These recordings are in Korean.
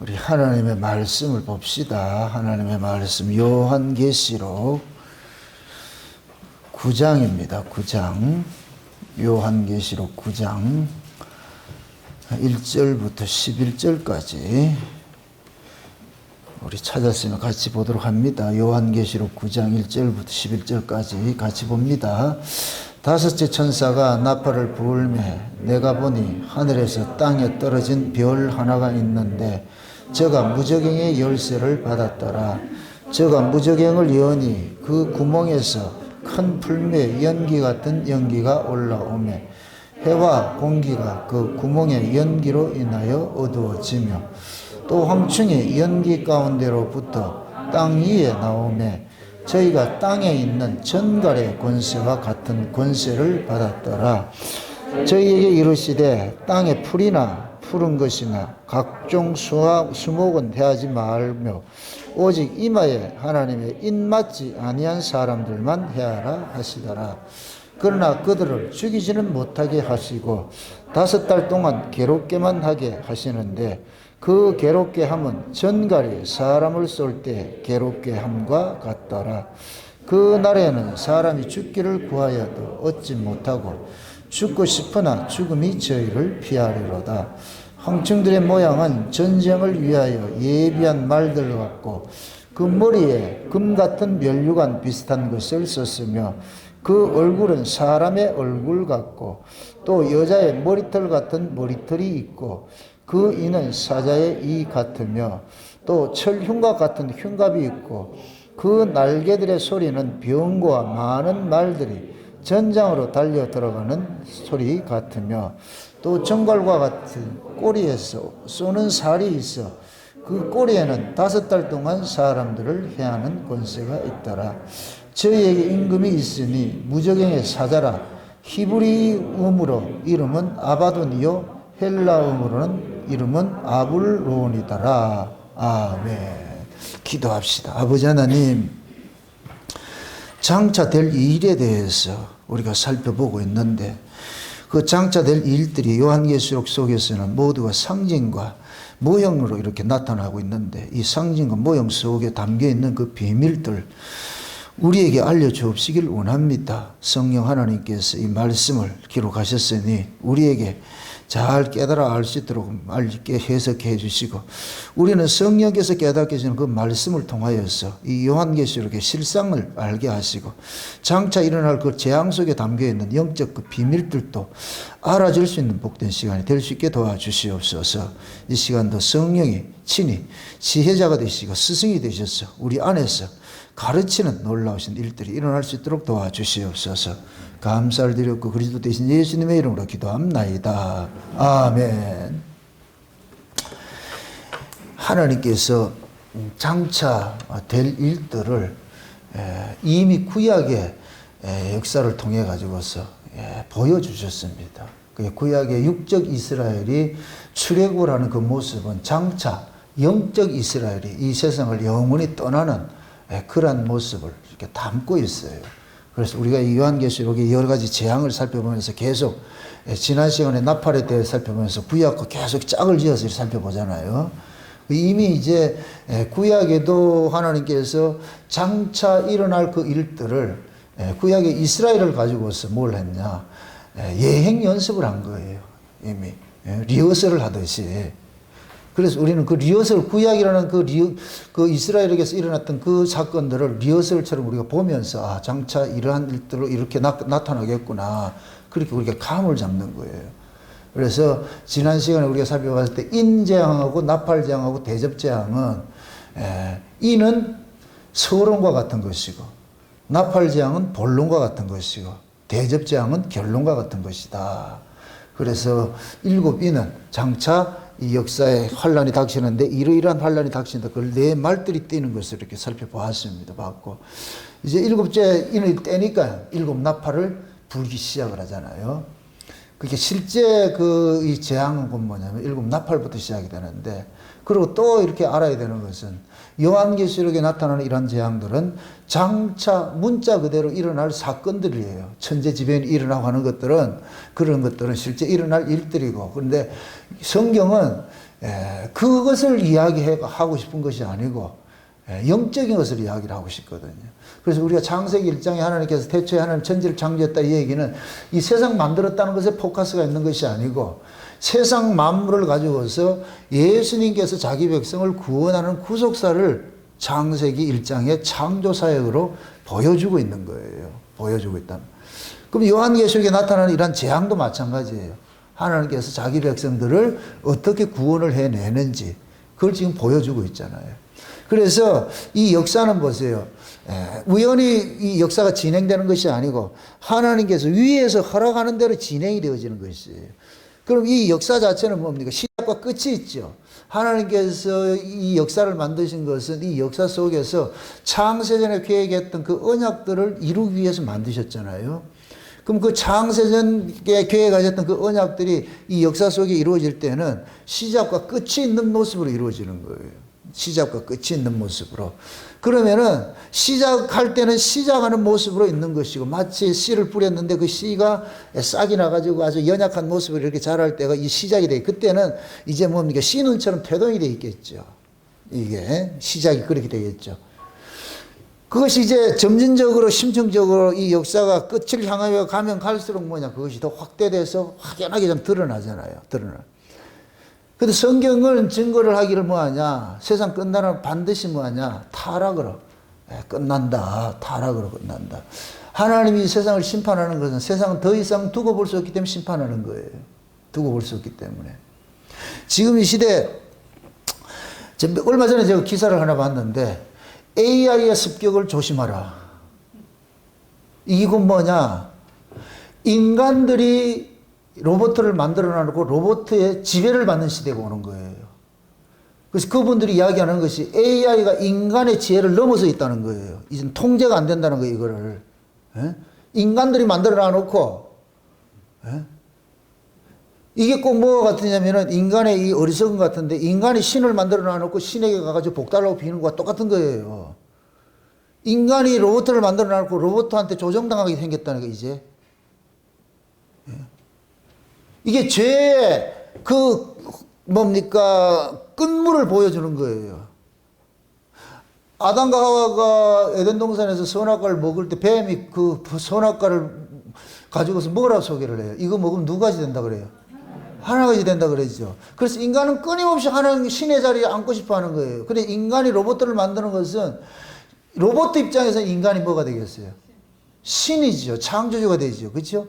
우리 하나님의 말씀을 봅시다. 하나님의 말씀 요한계시록 9장입니다. 9장 요한계시록 9장 1절부터 11절까지 우리 찾았으면 같이 보도록 합니다. 요한계시록 9장 1절부터 11절까지 같이 봅니다. 다섯째 천사가 나팔을 불매 내가 보니 하늘에서 땅에 떨어진 별 하나가 있는데 저가 무저갱의 열쇠를 받았더라. 저가 무저갱을 여니 그 구멍에서 큰 풀매 연기 같은 연기가 올라오매 해와 공기가 그 구멍의 연기로 인하여 어두워지며 또 황충이 연기 가운데로부터 땅 위에 나오매 저희가 땅에 있는 전갈의 권세와 같은 권세를 받았더라. 저희에게 이르시되 땅에 풀이나 푸른 것이나 각종 수목은 해하지 말며 오직 이마에 하나님의 입맞지 아니한 사람들만 해하라 하시더라. 그러나 그들을 죽이지는 못하게 하시고 5달 동안 괴롭게만 하게 하시는데 그 괴롭게 함은 전갈이 사람을 쏠 때 괴롭게 함과 같더라. 그 날에는 사람이 죽기를 구하여도 얻지 못하고 죽고 싶으나 죽음이 저희를 피하리로다. 황충들의 모양은 전쟁을 위하여 예비한 말들 같고 그 머리에 금 같은 면류관 비슷한 것을 썼으며 그 얼굴은 사람의 얼굴 같고 또 여자의 머리털 같은 머리털이 있고 그 이는 사자의 이 같으며 또 철흉갑 같은 흉갑이 있고 그 날개들의 소리는 병과 많은 말들이 전장으로 달려 들어가는 소리 같으며 또 정갈과 같은 꼬리에서 쏘는 살이 있어 그 꼬리에는 5달 동안 사람들을 해하는 권세가 있더라. 저희에게 임금이 있으니 무저갱의 사자라. 히브리음으로 이름은 아바돈이요 헬라음으로는 이름은 아불론이더라. 아멘. 기도합시다. 아버지 하나님, 장차 될 일에 대해서 우리가 살펴보고 있는데 그 장차 될 일들이 요한계시록 속에서는 모두가 상징과 모형으로 이렇게 나타나고 있는데 이 상징과 모형 속에 담겨있는 그 비밀들 우리에게 알려주옵시길 원합니다. 성령 하나님께서 이 말씀을 기록하셨으니 우리에게 잘 깨달아 알 수 있도록 알게 해석해 주시고 우리는 성령께서 깨닫게 해주는 그 말씀을 통하여서 이 요한계시록의 실상을 알게 하시고 장차 일어날 그 재앙 속에 담겨있는 영적 그 비밀들도 알아줄 수 있는 복된 시간이 될 수 있게 도와주시옵소서. 이 시간도 성령이 친히 지혜자가 되시고 스승이 되셔서 우리 안에서 가르치는 놀라우신 일들이 일어날 수 있도록 도와주시옵소서. 감사를 드렸고 그리스도 되신 예수님의 이름으로 기도합나이다. 아멘. 하나님께서 장차 될 일들을 이미 구약의 역사를 통해 가지고서 보여주셨습니다. 구약의 육적 이스라엘이 출애굽을 하는 그 모습은 장차 영적 이스라엘이 이 세상을 영원히 떠나는 그러한 모습을 이렇게 담고 있어요. 그래서 우리가 이 요한계시록의 여러 가지 재앙을 살펴보면서 계속 지난 시간에 나팔에 대해 살펴보면서 구약과 계속 짝을 지어서 살펴보잖아요. 이미 이제 구약에도 하나님께서 장차 일어날 그 일들을 구약의 이스라엘을 가지고서 뭘 했냐. 예행 연습을 한 거예요. 이미. 리허설을 하듯이. 그래서 우리는 그 리허설, 구약이라는 그 이스라엘에게서 일어났던 그 사건들을 리허설처럼 우리가 보면서, 아, 장차 이러한 일들로 이렇게 나타나겠구나. 그렇게 우리가 감을 잡는 거예요. 그래서 지난 시간에 우리가 살펴봤을 때 인재앙하고 나팔재앙하고 대접재앙은, 인은 서론과 같은 것이고, 나팔재앙은 본론과 같은 것이고, 대접재앙은 결론과 같은 것이다. 그래서 7인은 장차 이 역사에 환란이 닥치는데 이러이러한 환란이 닥친다. 그걸 네 말들이 띄는 것을 이렇게 살펴보았습니다. 봤고 이제 7째 인을 떼니까 7 나팔을 불기 시작을 하잖아요. 그게 실제 이 재앙은 뭐냐면 7 나팔부터 시작이 되는데 그리고 또 이렇게 알아야 되는 것은 요한계시록에 나타나는 이러한 재앙들은 장차 문자 그대로 일어날 사건들이에요. 천재지변이 일어나고 하는 것들은 그런 것들은 실제 일어날 일들이고 그런데 성경은 그것을 이야기하고 싶은 것이 아니고 영적인 것을 이야기를 하고 싶거든요. 그래서 우리가 창세기 1장에 하나님께서 태초에 하나님 천지를 창조했다 이 얘기는 이 세상 만들었다는 것에 포커스가 있는 것이 아니고 세상 만물을 가지고서 예수님께서 자기 백성을 구원하는 구속사를 창세기 1장의 창조 사역으로 보여주고 있는 거예요. 보여주고 있다. 그럼 요한계시록에 나타나는 이러한 재앙도 마찬가지예요. 하나님께서 자기 백성들을 어떻게 구원을 해내는지 그걸 지금 보여주고 있잖아요. 그래서 이 역사는 보세요. 우연히 이 역사가 진행되는 것이 아니고 하나님께서 위에서 허락하는 대로 진행이 되어지는 것이에요. 그럼 이 역사 자체는 뭡니까? 시작과 끝이 있죠. 하나님께서 이 역사를 만드신 것은 이 역사 속에서 창세전에 계획했던 그 언약들을 이루기 위해서 만드셨잖아요. 그럼 그 창세전에 계획하셨던 그 언약들이 이 역사 속에 이루어질 때는 시작과 끝이 있는 모습으로 이루어지는 거예요. 시작과 끝이 있는 모습으로. 그러면은 시작할 때는 시작하는 모습으로 있는 것이고 마치 씨를 뿌렸는데 그 씨가 싹이 나가지고 아주 연약한 모습으로 이렇게 자랄 때가 이 시작이 돼. 그때는 이제 뭡니까? 씨눈처럼 퇴동이 돼 있겠죠. 이게 시작이 그렇게 되겠죠. 그것이 이제 점진적으로 심층적으로 이 역사가 끝을 향하여 가면 갈수록 뭐냐? 그것이 더 확대돼서 확연하게 좀 드러나잖아요. 드러나. 근데 성경은 증거를 하기를 뭐하냐? 세상 끝나면 반드시 뭐하냐? 타락으로. 끝난다. 타락으로 끝난다. 하나님이 세상을 심판하는 것은 세상은 더 이상 두고 볼 수 없기 때문에 심판하는 거예요. 두고 볼 수 없기 때문에. 지금 이 시대, 얼마 전에 제가 기사를 하나 봤는데 AI의 습격을 조심하라. 이건 뭐냐? 인간들이 로봇을 만들어 놓고 로봇의 지배를 받는 시대가 오는 거예요. 그래서 그분들이 이야기하는 것이 AI가 인간의 지혜를 넘어서 있다는 거예요. 이제 통제가 안 된다는 거예요, 이거를. 인간들이 만들어 놔놓고, 이게 꼭 뭐가 같으냐면은 인간의 이 어리석음 같은데 인간이 신을 만들어 놔놓고 신에게 가가지고 복달라고 비는 거와 똑같은 거예요. 인간이 로봇을 만들어 놔놓고 로봇한테 조정당하게 생겼다는 거, 이제. 이게 죄의 그 뭡니까 끝물을 보여주는 거예요. 아담과 하와가 에덴 동산에서 선악과를 먹을 때 뱀이 그 선악과를 가지고서 뭐라고 소개를 해요? 이거 먹으면 두 가지 된다 그래요. 하나 가지 된다 그러죠. 그래서 인간은 끊임없이 하나님 신의 자리에 앉고 싶어 하는 거예요. 근데 인간이 로봇들을 만드는 것은 로봇 입장에서 인간이 뭐가 되겠어요? 신이죠. 창조주가 되죠. 그렇죠?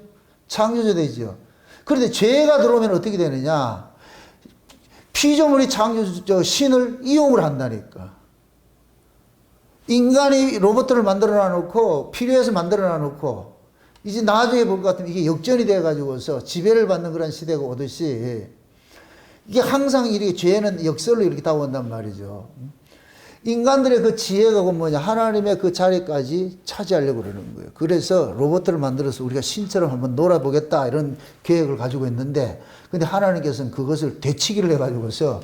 창조주 되죠. 그런데 죄가 들어오면 어떻게 되느냐? 피조물이 창조주 신을 이용을 한다니까. 인간이 로봇들을 만들어 놔놓고 필요해서 만들어 놔놓고 이제 나중에 볼 것 같으면 이게 역전이 돼 가지고서 지배를 받는 그런 시대가 오듯이 이게 항상 이렇게 죄는 역설로 이렇게 다온단 말이죠. 인간들의 그 지혜가 뭐냐? 하나님의 그 자리까지 차지하려고 그러는 거예요. 그래서 로봇을 만들어서 우리가 신처럼 한번 놀아보겠다 이런 계획을 가지고 있는데 근데 하나님께서는 그것을 되치기를 해가지고서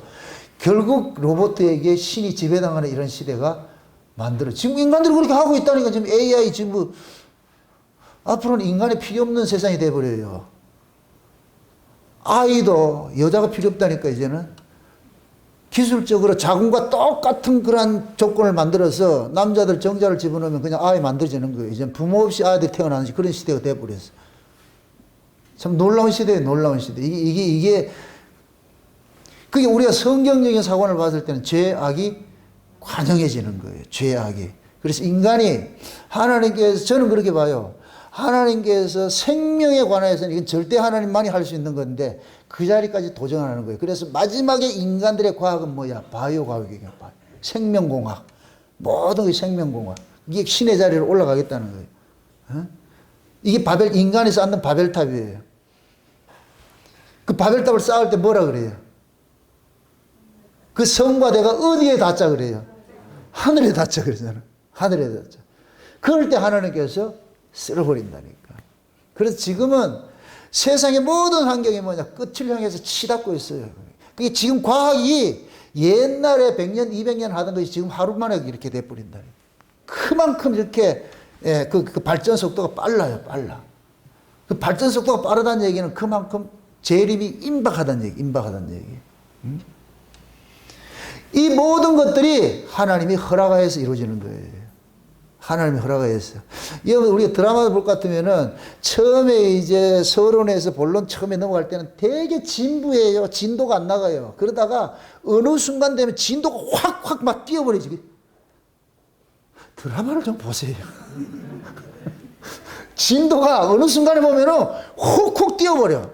결국 로봇에게 신이 지배당하는 이런 시대가 만들어. 지금 인간들이 그렇게 하고 있다니까. 지금 AI 지금 앞으로는 인간이 필요 없는 세상이 돼버려요. 아이도 여자가 필요 없다니까 이제는. 기술적으로 자궁과 똑같은 그런 조건을 만들어서 남자들 정자를 집어넣으면 그냥 아이 만들어지는 거예요. 이제 부모 없이 아이들이 태어나는 그런 시대가 돼버렸어요. 참 놀라운 시대예요. 놀라운 시대. 그게 우리가 성경적인 사관을 봤을 때는 죄악이 관영해지는 거예요. 죄악이. 그래서 인간이 하나님께서 저는 그렇게 봐요. 하나님께서 생명에 관해서는 이건 절대 하나님만이 할 수 있는 건데 그 자리까지 도전하는 거예요. 그래서 마지막에 인간들의 과학은 뭐야? 바이오 과학이에요. 생명공학. 모든 게 생명공학. 이게 신의 자리로 올라가겠다는 거예요. 이게 인간이 쌓는 바벨탑이에요. 그 바벨탑을 쌓을 때 뭐라 그래요? 그 성과 대가 어디에 닿자 그래요? 하늘에 닿자 그러잖아. 하늘에 닿자. 그럴 때 하나님께서 쓸어버린다니까. 그래서 지금은 세상의 모든 환경이 뭐냐? 끝을 향해서 치닫고 있어요. 그게 지금 과학이 옛날에 100년, 200년 하던 것이 지금 하루 만에 이렇게 돼버린다니까. 그만큼 이렇게, 그 발전 속도가 빨라요, 빨라. 그 발전 속도가 빠르다는 얘기는 그만큼 재림이 임박하다는 얘기, 임박하다는 얘기. 이 모든 것들이 하나님이 허락하여서 이루어지는 거예요. 하나님이 허락하였어요. 여러분, 우리가 드라마를 볼 것 같으면은, 처음에 이제 서론에서 본론 처음에 넘어갈 때는 되게 진부해요. 진도가 안 나가요. 그러다가 어느 순간 되면 진도가 확 막 뛰어버리지. 드라마를 좀 보세요. 진도가 어느 순간에 보면은 훅 뛰어버려.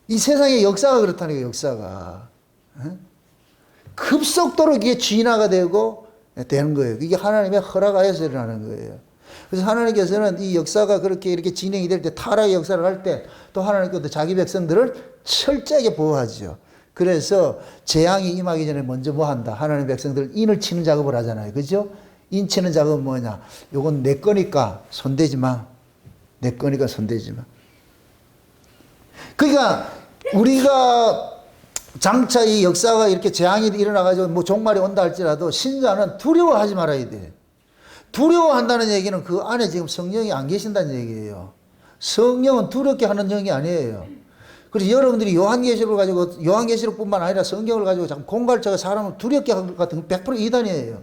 이 세상의 역사가 그렇다는 거예요, 역사가. 급속도로 이게 진화가 되고, 되는 거예요. 이게 하나님의 허락하여서 일어나는 거예요. 그래서 하나님께서는 이 역사가 그렇게 이렇게 진행이 될 때, 타락의 역사를 할 때, 또 하나님께서 자기 백성들을 철저하게 보호하죠. 그래서 재앙이 임하기 전에 먼저 뭐 한다? 하나님의 백성들 인을 치는 작업을 하잖아요. 그죠? 인 치는 작업은 뭐냐? 요건 내 거니까 손대지 마. 내 거니까 손대지 마. 그러니까 우리가 장차 이 역사가 이렇게 재앙이 일어나가지고 뭐 종말이 온다 할지라도 신자는 두려워하지 말아야 돼. 두려워한다는 얘기는 그 안에 지금 성령이 안 계신다는 얘기예요. 성령은 두렵게 하는 영이 아니에요. 그래서 여러분들이 요한계시록을 가지고, 요한계시록뿐만 아니라 성경을 가지고 자꾸 공갈자가 사람을 두렵게 하는 것 같은 100% 이단이에요.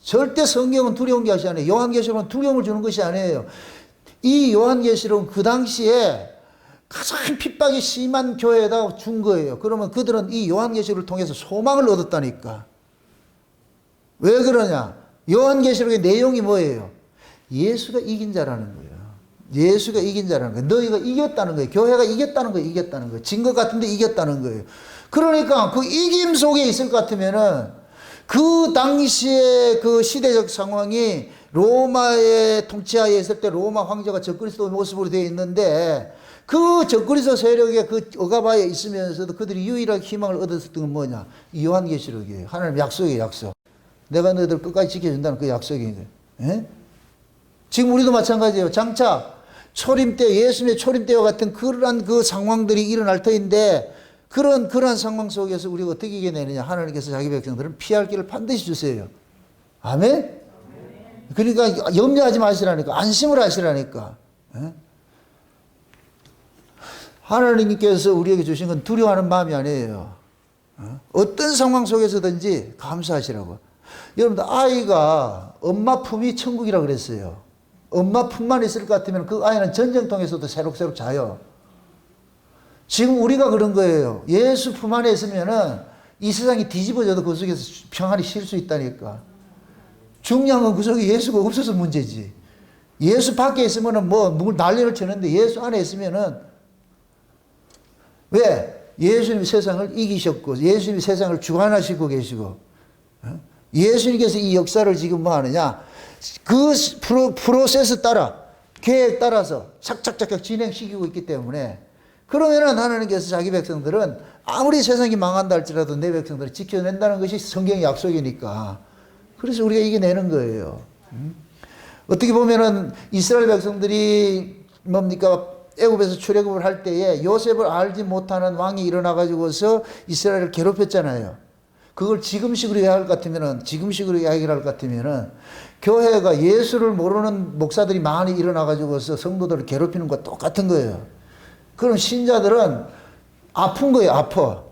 절대 성경은 두려운 것이 아니에요. 요한계시록은 두려움을 주는 것이 아니에요. 이 요한계시록은 그 당시에 가장 핍박이 심한 교회에다 준 거예요. 그러면 그들은 이 요한계시록을 통해서 소망을 얻었다니까. 왜 그러냐? 요한계시록의 내용이 뭐예요? 예수가 이긴 자라는 거예요. 예수가 이긴 자라는 거예요. 너희가 이겼다는 거예요. 교회가 이겼다는 거예요. 이겼다는 거예요. 진 것 같은데 이겼다는 거예요. 그러니까 그 이김 속에 있을 것 같으면은 그 당시에 그 시대적 상황이 로마의 통치하에 있을 때 로마 황제가 적그리스도 모습으로 되어 있는데, 그 적그리스도 세력의 그 억압하에 있으면서도 그들이 유일하게 희망을 얻었던 건 뭐냐? 이 요한계시록이에요. 하나님 약속이에요, 약속. 내가 너희들 끝까지 지켜준다는 그 약속인 거예요. 예? 지금 우리도 마찬가지예요. 장차 초림 때, 예수님의 초림 때와 같은 그러한 그 상황들이 일어날 터인데, 그러한 상황 속에서 우리가 어떻게 이겨내느냐? 하나님께서 자기 백성들은 피할 길을 반드시 주세요. 아멘? 그러니까 염려하지 마시라니까. 안심을 하시라니까. 예? 하나님께서 우리에게 주신 건 두려워하는 마음이 아니에요. 어떤 상황 속에서든지 감사하시라고. 여러분들, 아이가 엄마 품이 천국이라고 그랬어요. 엄마 품만 있을 것 같으면 그 아이는 전쟁통에서도 새록새록 자요. 지금 우리가 그런 거예요. 예수 품 안에 있으면은 이 세상이 뒤집어져도 그 속에서 평안히 쉴 수 있다니까. 중요한 건 그 속에 예수가 없어서 문제지. 예수 밖에 있으면은 뭐 누굴 난리를 치는데, 예수 안에 있으면은, 왜? 예수님이 세상을 이기셨고, 예수님이 세상을 주관하시고 계시고, 예수님께서 이 역사를 지금 뭐 하느냐? 그 프로세스 따라, 계획 따라서 착착착착 진행시키고 있기 때문에, 그러면은 하나님께서 자기 백성들은 아무리 세상이 망한다 할지라도 내 백성들을 지켜낸다는 것이 성경의 약속이니까. 그래서 우리가 이겨내는 거예요. 어떻게 보면은 이스라엘 백성들이 뭡니까? 애굽에서 출애굽을 할 때에 요셉을 알지 못하는 왕이 일어나가지고서 이스라엘을 괴롭혔잖아요. 그걸 지금식으로 이야기할 것 같으면은, 지금식으로 이야기를 할 것 같으면은, 교회가 예수를 모르는 목사들이 많이 일어나가지고서 성도들을 괴롭히는 것과 똑같은 거예요. 그럼 신자들은 아픈 거예요, 아파.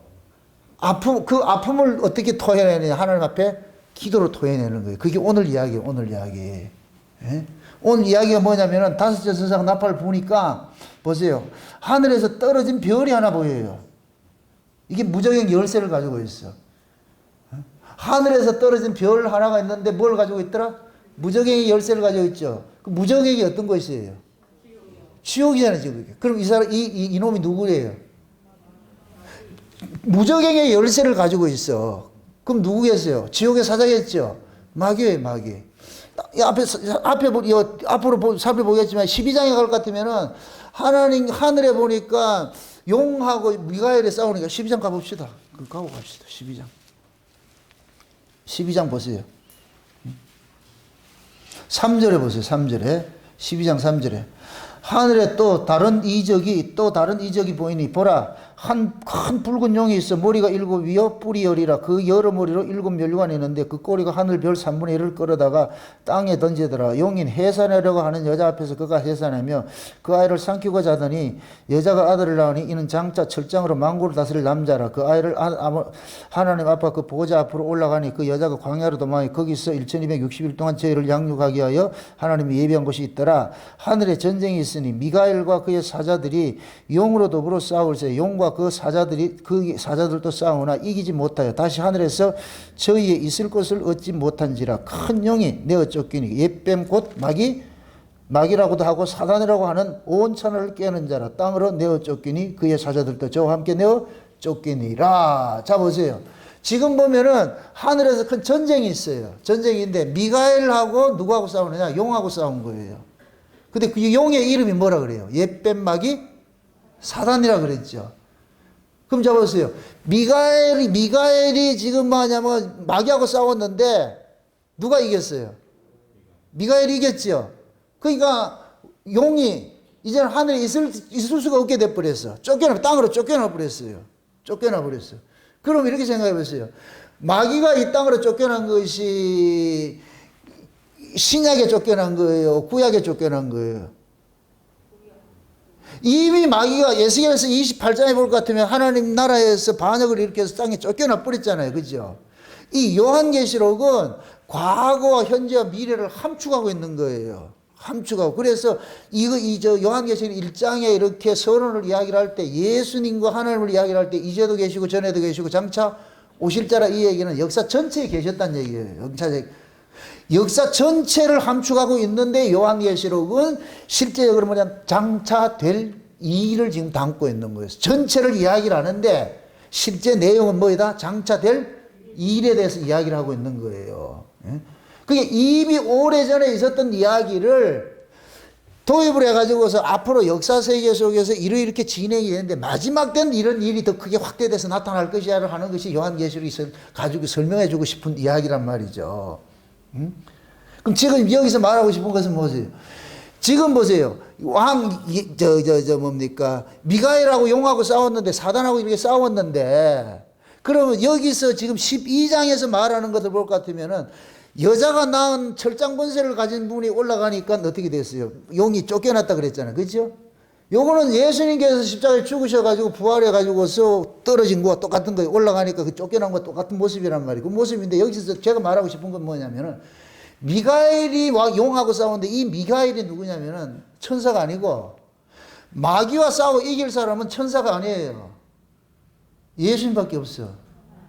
그 아픔을 어떻게 토해내느냐? 하나님 앞에 기도로 토해내는 거예요. 그게 오늘 이야기예요, 오늘 이야기. 예? 오늘 이야기가 뭐냐면은, 다섯째 선상 나팔을 부니까, 보세요. 하늘에서 떨어진 별이 하나 보여요. 이게 무적의 열쇠를 가지고 있어. 하늘에서 떨어진 별 하나가 있는데 뭘 가지고 있더라? 무적의 열쇠를 가지고 있죠. 그 무적의 어떤 것이에요? 지옥이잖아요, 지금. 그럼 이 사람, 이놈이 누구예요? 무적의 열쇠를 가지고 있어. 그럼 누구겠어요? 지옥의 사자겠죠? 마귀예요, 마귀. 앞으로 살펴보겠지만 12장에 갈 것 같으면은 하나님 하늘에 보니까 용하고 미가엘이 싸우니까 12장 가봅시다. 가고 갑시다. 12장. 12장 보세요. 3절에 보세요. 3절에. 12장 3절에. 하늘에 또 다른 이적이 보이니 보라 한 큰 붉은 용이 있어. 머리가 7이요 뿔이 10이라. 그 여러 머리로 7면류관이 있는데 그 꼬리가 하늘 별 3분의 1을 끌어다가 땅에 던지더라. 용인 해산하려고 하는 여자 앞에서 그가 해산하며 그 아이를 삼키고자 하더니 여자가 아들을 낳으니 이는 장차 철장으로 만국을 다스릴 남자라. 그 아이를 하나님 앞에 그 보좌 앞으로 올라가니 그 여자가 광야로 도망하니 거기서 1260일 동안 저희를 양육하기 위하여 하나님이 예비한 곳이 있더라. 하늘에 전쟁이 있으니 미가엘과 그의 사자들이 용으로 더불어 싸울세. 용과 그 사자들도 싸우나 이기지 못하여 다시 하늘에서 저희에 있을 것을 얻지 못한지라. 큰 용이 내어 쫓기니 옛뱀 곧 마귀라고도 하고 사단이라고 하는 온 천하를 깨는 자라. 땅으로 내어 쫓기니 그의 사자들도 저와 함께 내어 쫓기니라. 자 보세요. 지금 보면은 하늘에서 큰 전쟁이 있어요. 전쟁인데 미가엘하고 누구하고 싸우느냐? 용하고 싸운 거예요. 근데 그 용의 이름이 뭐라 그래요? 옛뱀 마귀 사단이라 그랬죠. 그럼 잡아보세요. 미가엘이 지금 뭐냐면 마귀하고 싸웠는데 누가 이겼어요? 미가엘이 이겼죠. 그러니까 용이 이제는 하늘에 있을 수가 없게 돼버렸어. 땅으로 쫓겨나 버렸어요. 그럼 이렇게 생각해 보세요. 마귀가 이 땅으로 쫓겨난 것이 신약에 쫓겨난 거예요? 구약에 쫓겨난 거예요? 이미 마귀가 예수께서 28장에 볼 것 같으면 하나님 나라에서 반역을 일으켜서 땅에 쫓겨나 버렸잖아요. 그죠? 이 요한계시록은 과거와 현재와 미래를 함축하고 있는 거예요. 함축하고. 그래서 요한계시록 1장에 이렇게 선언을 이야기를 할 때 예수님과 하나님을 이야기를 할 때 이제도 계시고 전에도 계시고 장차 오실 자라 이 얘기는 역사 전체에 계셨다는 얘기예요. 역사 전체를 함축하고 있는데 요한계시록은 실제적으로 뭐냐면 장차 될 일을 지금 담고 있는 거예요. 전체를 이야기를 하는데 실제 내용은 뭐이다? 장차 될 일에 대해서 이야기를 하고 있는 거예요. 그게 이미 오래전에 있었던 이야기를 도입을 해가지고서 앞으로 역사 세계 속에서 이렇게 진행이 되는데 마지막 때는 이런 일이 더 크게 확대돼서 나타날 것이야를 하는 것이 요한계시록이 가지고 설명해 주고 싶은 이야기란 말이죠. 그럼 지금 여기서 말하고 싶은 것은 뭐죠? 지금 보세요. 미가엘하고 용하고 싸웠는데, 사단하고 이렇게 싸웠는데, 그러면 여기서 지금 12장에서 말하는 것을 볼 것 같으면은, 여자가 낳은 철장 권세를 가진 분이 올라가니까 어떻게 됐어요? 용이 쫓겨났다 그랬잖아요. 그죠? 요거는 예수님께서 십자가에 죽으셔가지고 부활해가지고서 떨어진 거와 똑같은 거예요. 올라가니까 그 쫓겨난 거와 똑같은 모습이란 말이에요. 그 모습인데 여기서 제가 말하고 싶은 건 뭐냐면은 미가엘이 용하고 싸우는데 이 미가엘이 누구냐면은 천사가 아니고 마귀와 싸워 이길 사람은 천사가 아니에요. 예수님밖에 없어.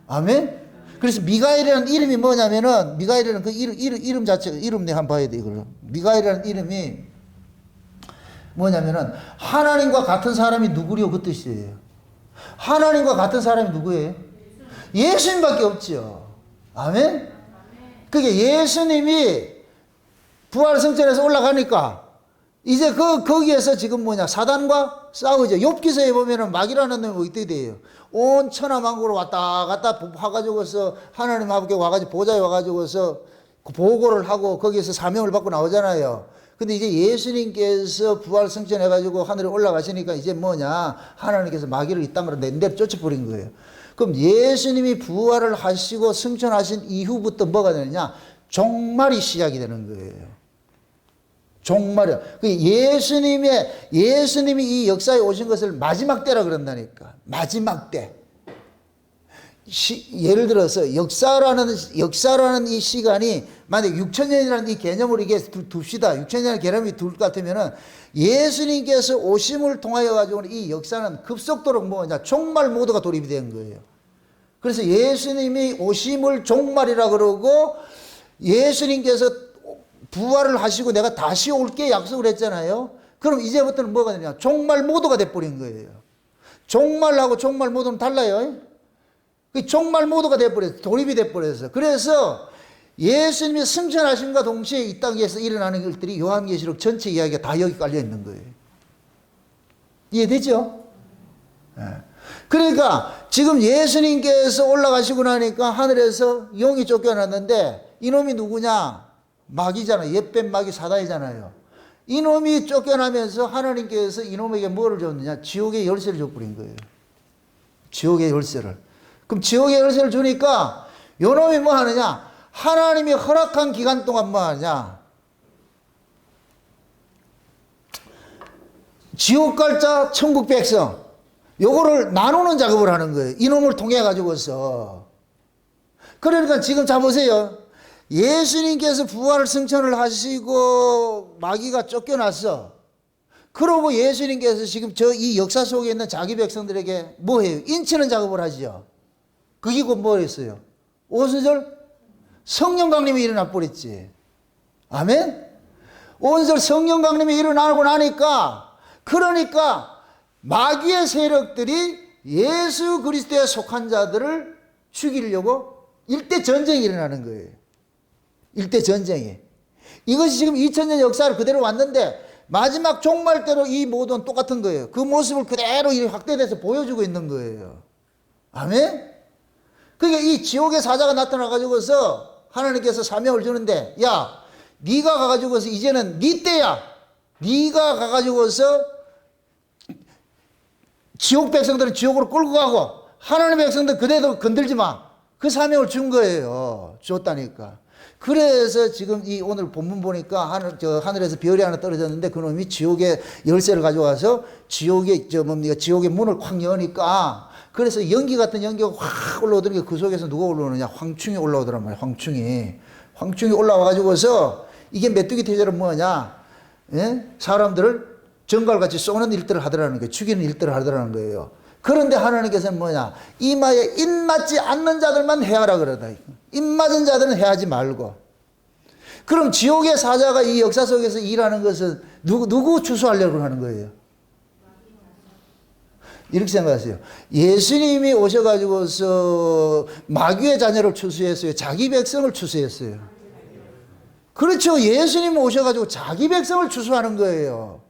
아멘? 그래서 미가엘이라는 이름이 뭐냐면은 미가엘이라는 그 이름 자체가 이름 내가 한번 봐야 돼 이걸. 미가엘이라는 이름이 뭐냐면은 하나님과 같은 사람이 누구려 그 뜻이에요. 하나님과 같은 사람이 누구예요? 예수님밖에 없죠. 아멘? 그게 예수님이 부활성전에서 올라가니까 이제 거기에서 지금 사단과 싸우죠. 욥기서에 보면은 마귀라는 놈이 어떻게 돼요? 온 천하만국으로 왔다 갔다 와가지고서 하나님 앞에 와가지고 보좌에 와가지고서 보고를 하고 거기에서 사명을 받고 나오잖아요. 근데 이제 예수님께서 부활 승천해가지고 하늘에 올라가시니까 이제 하나님께서 마귀를 이 땅으로 내려 쫓아버린 거예요. 그럼 예수님이 부활을 하시고 승천하신 이후부터 뭐가 되느냐? 종말이 시작이 되는 거예요. 종말이요. 예수님이 이 역사에 오신 것을 마지막 때라 그런다니까. 마지막 때. 예를 들어서 역사라는 이 시간이 만약 6천년이라는 이 개념을 이게 둡시다. 6천년의 개념이 둘 것 같으면은 예수님께서 오심을 통하여 가지고는 이 역사는 급속도로 종말 모드가 돌입이 된 거예요. 그래서 예수님이 오심을 종말이라 그러고 예수님께서 부활을 하시고 내가 다시 올게 약속을 했잖아요. 그럼 이제부터는 뭐가 되냐? 종말 모드가 돼버린 거예요. 종말하고 종말 모드는 달라요. 그 종말 모드가 돼버렸어요. 돌입이 돼버렸어요. 그래서 예수님이 승천하심과 동시에 이 땅에서 일어나는 일들이 요한계시록 전체 이야기가 다 여기 깔려 있는 거예요. 이해되죠? 네. 그러니까 지금 예수님께서 올라가시고 나니까 하늘에서 용이 쫓겨났는데 이놈이 누구냐? 마귀잖아요. 옛뱀 마귀 사단이잖아요. 이놈이 쫓겨나면서 하나님께서 이놈에게 뭐를 줬느냐? 지옥의 열쇠를 줘버린 거예요. 지옥의 열쇠를. 그럼 지옥의 열쇠를 주니까 요 놈이 뭐 하느냐? 하나님이 허락한 기간 동안 뭐 하느냐? 지옥 갈 자, 천국 백성. 요거를 나누는 작업을 하는 거예요. 이놈을 통해 가지고서. 그러니까 지금 자 보세요. 예수님께서 부활 승천을 하시고 마귀가 쫓겨났어. 그러고 예수님께서 지금 이 역사 속에 있는 자기 백성들에게 뭐 해요? 인치는 작업을 하죠. 그게 곧 뭐였어요? 오순절 성령 강림이 일어나 버렸지. 아멘? 오순절 성령 강림이 일어나고 나니까 그러니까 마귀의 세력들이 예수 그리스도에 속한 자들을 죽이려고 일대 전쟁이 일어나는 거예요. 일대 전쟁이. 이것이 지금 2000년 역사를 그대로 왔는데 마지막 종말 때로 이 모든 똑같은 거예요. 그 모습을 그대로 확대돼서 보여주고 있는 거예요. 아멘? 그러니까 이 지옥의 사자가 나타나가지고서 하나님께서 사명을 주는데, 야, 네가 가가지고서 이제는 네 때야. 네가 가가지고서 지옥 백성들은 지옥으로 끌고 가고 하나님의 백성들 그대로 건들지 마. 그 사명을 준 거예요. 줬다니까. 그래서 지금 이 오늘 본문 보니까 하늘에서 별이 하나 떨어졌는데 그놈이 지옥의 열쇠를 가져와서 지옥의 문을 콱 여니까 그래서 연기 같은 연기가 확 올라오더니 그 속에서 누가 올라오느냐? 황충이 올라오더란 말이야. 황충이 올라와가지고서 이게 메뚜기 태제는 뭐냐? 예? 사람들을 정갈같이 쏘는 일들을 하더라는 거예요. 죽이는 일들을 하더라는 거예요. 그런데 하나님께서는 뭐냐? 이마에 입맞지 않는 자들만 해하라 그러다. 입맞은 자들은 해하지 말고. 그럼 지옥의 사자가 이 역사 속에서 일하는 것은 누구 추수하려고 하는 거예요? 이렇게 생각하세요. 예수님이 오셔가지고서 마귀의 자녀를 추수했어요? 자기 백성을 추수했어요? 그렇죠. 예수님 오셔가지고 자기 백성을 추수하는 거예요.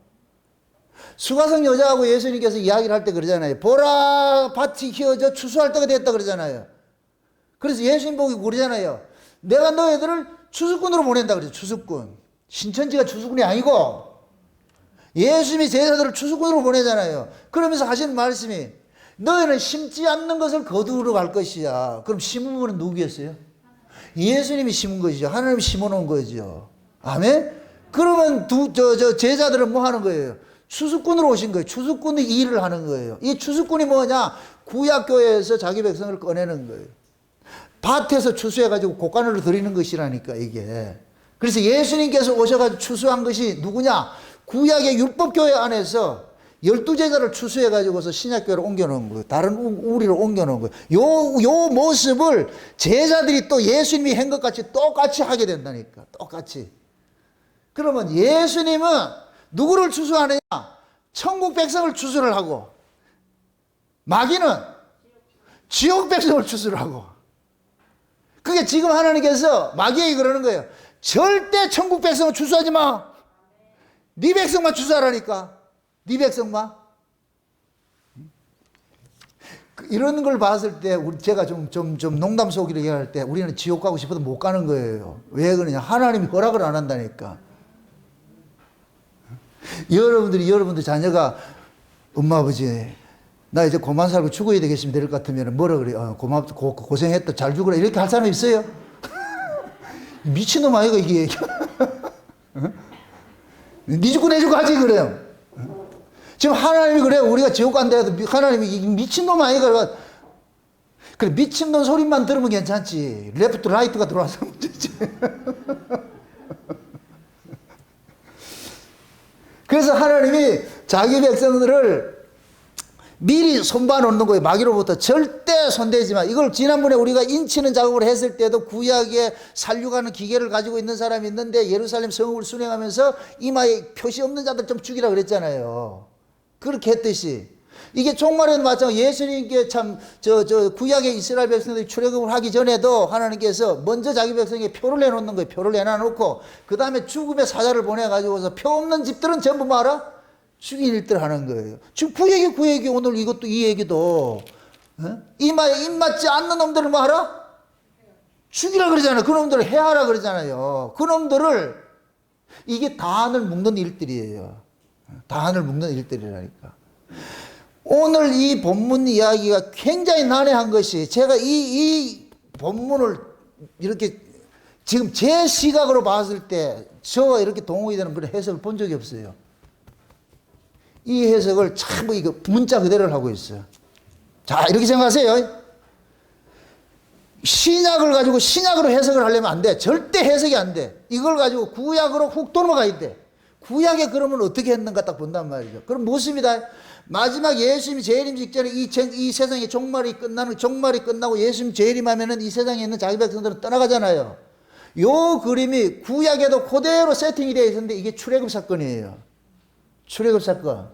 수가성 여자하고 예수님께서 이야기를 할 때 그러잖아요. 보라, 밭이 키워져 추수할 때가 됐다 그러잖아요. 그래서 예수님 보고 그러잖아요. 내가 너희들을 추수꾼으로 보낸다 그러죠. 추수꾼. 신천지가 추수꾼이 아니고 예수님이 제자들을 추수꾼으로 보내잖아요. 그러면서 하시는 말씀이 너희는 심지 않는 것을 거두러 갈 것이야. 그럼 심은 분은 누구였어요? 예수님이 심은 것이죠. 하나님이 심어놓은 거죠. 아멘? 그러면 제자들은 뭐 하는 거예요? 추수꾼으로 오신 거예요. 추수꾼이 일을 하는 거예요. 이 추수꾼이 뭐냐? 구약교회에서 자기 백성을 꺼내는 거예요. 밭에서 추수해가지고 곡간으로 드리는 것이라니까 이게. 그래서 예수님께서 오셔가지고 추수한 것이 누구냐? 구약의 율법교회 안에서 12제자를 추수해가지고서 신약교회로 옮겨놓은 거예요. 다른 우리로 옮겨놓은 거예요. 요 모습을 제자들이 또 예수님이 한 것 같이 똑같이 하게 된다니까. 똑같이. 그러면 예수님은 누구를 추수하느냐? 천국 백성을 추수를 하고 마귀는 지옥 백성을 추수를 하고. 그게 지금 하나님께서 마귀에게 그러는 거예요. 절대 천국 백성을 추수하지 마. 네 백성만 추수하라니까. 네 백성만. 이런 걸 봤을 때 제가 좀 농담 속으로 얘기할 때 우리는 지옥 가고 싶어도 못 가는 거예요. 왜 그러냐? 하나님이 허락을 안 한다니까. 여러분들 자녀가 엄마 아버지 나 이제 그만 살고 죽어야 되겠으면 될 것 같으면 뭐라 그래? 고맙다 고생했다 잘 죽어라 이렇게 할 사람 있어요? 미친놈 아이가 이게. 네 죽고 내 죽고 하지 그래요. 지금 하나님이 그래요. 우리가 지옥 간다 해도 하나님이 미친놈 아이가. 그래 미친놈 소리만 들으면 괜찮지. 레프트 라이트가 들어와서 문제지. 그래서 하나님이 자기 백성들을 미리 손봐 놓는 거예요. 마귀로부터 절대 손대지 마. 이걸 지난번에 우리가 인치는 작업을 했을 때도 구약에 살육하는 기계를 가지고 있는 사람이 있는데 예루살렘 성읍을 순행하면서 이마에 표시 없는 자들 좀 죽이라 그랬잖아요. 그렇게 했듯이 이게 종말에도 마찬가지. 예수님께 참 구약의 이스라엘 백성들이 출애굽을 하기 전에도 하나님께서 먼저 자기 백성에게 표를 내놓는 거예요. 표를 내놔놓고 그 다음에 죽음의 사자를 보내가지고서 표 없는 집들은 전부 말아 죽인 일들 하는 거예요. 지금 구약이 오늘 이것도 이 얘기도 이마에 입맞지 않는 놈들을 말아 죽이라 그러잖아요. 그 놈들을 해하라 그러잖아요. 그 놈들을 이게 단을 묶는 일들이에요. 단을 묶는 일들이라니까. 오늘 이 본문 이야기가 굉장히 난해한 것이 제가 이 본문을 이렇게 지금 제 시각으로 봤을 때 저와 이렇게 동의이 되는 그런 해석을 본 적이 없어요. 이 해석을 참 이거 문자 그대로 하고 있어요. 자, 이렇게 생각하세요. 신약을 가지고 신약으로 해석을 하려면 안 돼. 절대 해석이 안 돼. 이걸 가지고 구약으로 훅 넘어가야 돼. 구약에 그러면 어떻게 했는가 딱 본단 말이죠. 그럼 무엇입니다? 마지막 예수님이 재림 직전에 이 세상의 종말이 끝나고 예수님 재림하면은 이 세상에 있는 자기 백성들은 떠나가잖아요. 요 그림이 구약에도 그대로 세팅이 되어 있었는데 이게 출애굽 사건이에요. 출애굽 사건.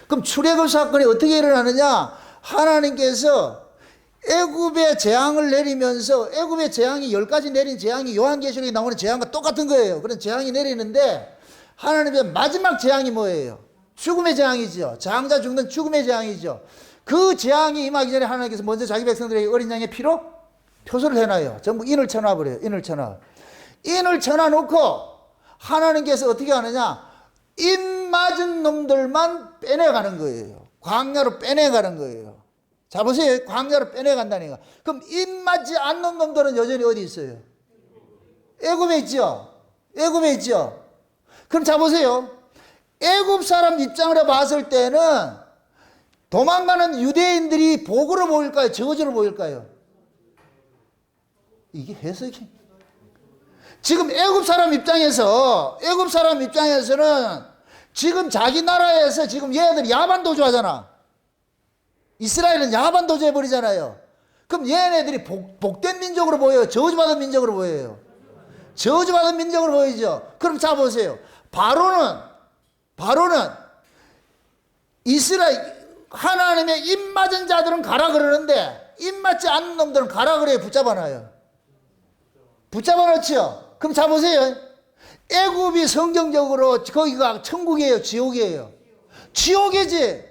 그럼 출애굽 사건이 어떻게 일어나느냐? 하나님께서 애굽의 재앙을 내리면서 애굽의 재앙이 10가지 내린 재앙이 요한계시록에 나오는 재앙과 똑같은 거예요. 그런 재앙이 내리는데 하나님의 마지막 재앙이 뭐예요? 죽음의 재앙이죠. 장자 죽는 죽음의 재앙이죠. 그 재앙이 임하기 전에 하나님께서 먼저 자기 백성들에게 어린 양의 피로 표소를 해놔요. 전부 인을 쳐놔버려요. 인을 쳐놔놓고 하나님께서 어떻게 하느냐? 인 맞은 놈들만 빼내가는 거예요. 광야로 빼내가는 거예요. 자 보세요. 광야로 빼내간다니까. 그럼 인 맞지 않는 놈들은 여전히 어디 있어요? 애굽에 있죠. 애굽에 있죠. 그럼 자 보세요. 애굽 사람 입장으로 봤을 때는 도망가는 유대인들이 복으로 보일까요? 저주로 보일까요? 이게 해석이. 지금 애굽 사람 입장에서는 지금 자기 나라에서 지금 얘네들이 야반 도주하잖아. 이스라엘은 야반 도주해버리잖아요. 그럼 얘네들이 복된 민족으로 보여요? 저주받은 민족으로 보여요? 저주받은 민족으로 보이죠? 그럼 자 보세요. 바로는 이스라엘 하나님의 입맞은 자들은 가라 그러는데 입맞지 않는 놈들은 가라 그래요? 붙잡아놔요? 붙잡아놓죠? 그럼 자 보세요. 애굽이 성경적으로 거기가 천국이에요? 지옥이에요? 지옥이지.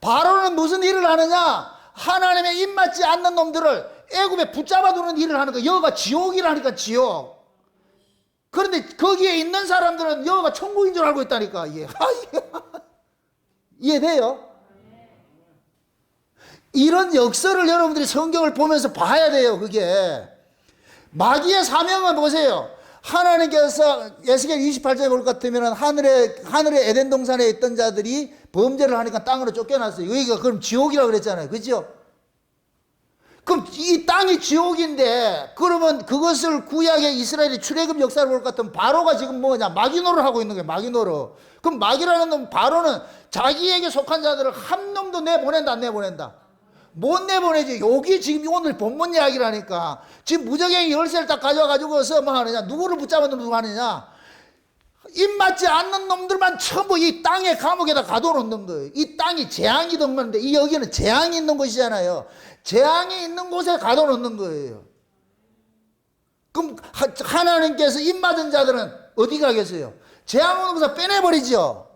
바로는 무슨 일을 하느냐? 하나님의 입맞지 않는 놈들을 애굽에 붙잡아두는 일을 하는 거예요. 여기가 지옥이라니까, 지옥. 그런데 거기에 있는 사람들은 여기가 천국인 줄 알고 있다니까. 이해돼요? 이런 역설을 여러분들이 성경을 보면서 봐야 돼요. 그게 마귀의 사명은 보세요. 하나님께서 에스겔 28장에 볼 것 같으면 하늘의 에덴 동산에 있던 자들이 범죄를 하니까 땅으로 쫓겨났어요. 여기가 그럼 지옥이라고 그랬잖아요. 그죠? 그럼 이 땅이 지옥인데 그러면 그것을 구약의 이스라엘의 출애굽 역사를 볼 것 같으면 바로가 지금 뭐냐? 마귀노를 하고 있는 거예요. 마귀노를. 그럼 마귀라는 놈 바로는 자기에게 속한 자들을 한 놈도 내보낸다 안 내보낸다? 못 내보내지. 여기 지금 오늘 본문 이야기라니까. 지금 무적행이 열쇠를 딱 가져가지고서 뭐 하느냐? 누구를 붙잡아 누구 하느냐? 입맞지 않는 놈들만 전부 이 땅의 감옥에다 가둬놓는 거예요. 이 땅이 재앙이 동반인데 이 여기는 재앙이 있는 곳이잖아요. 재앙이 있는 곳에 가둬놓는 거예요. 그럼 하나님께서 입맞은 자들은 어디 가겠어요? 재앙 오는 곳에 빼내버리죠.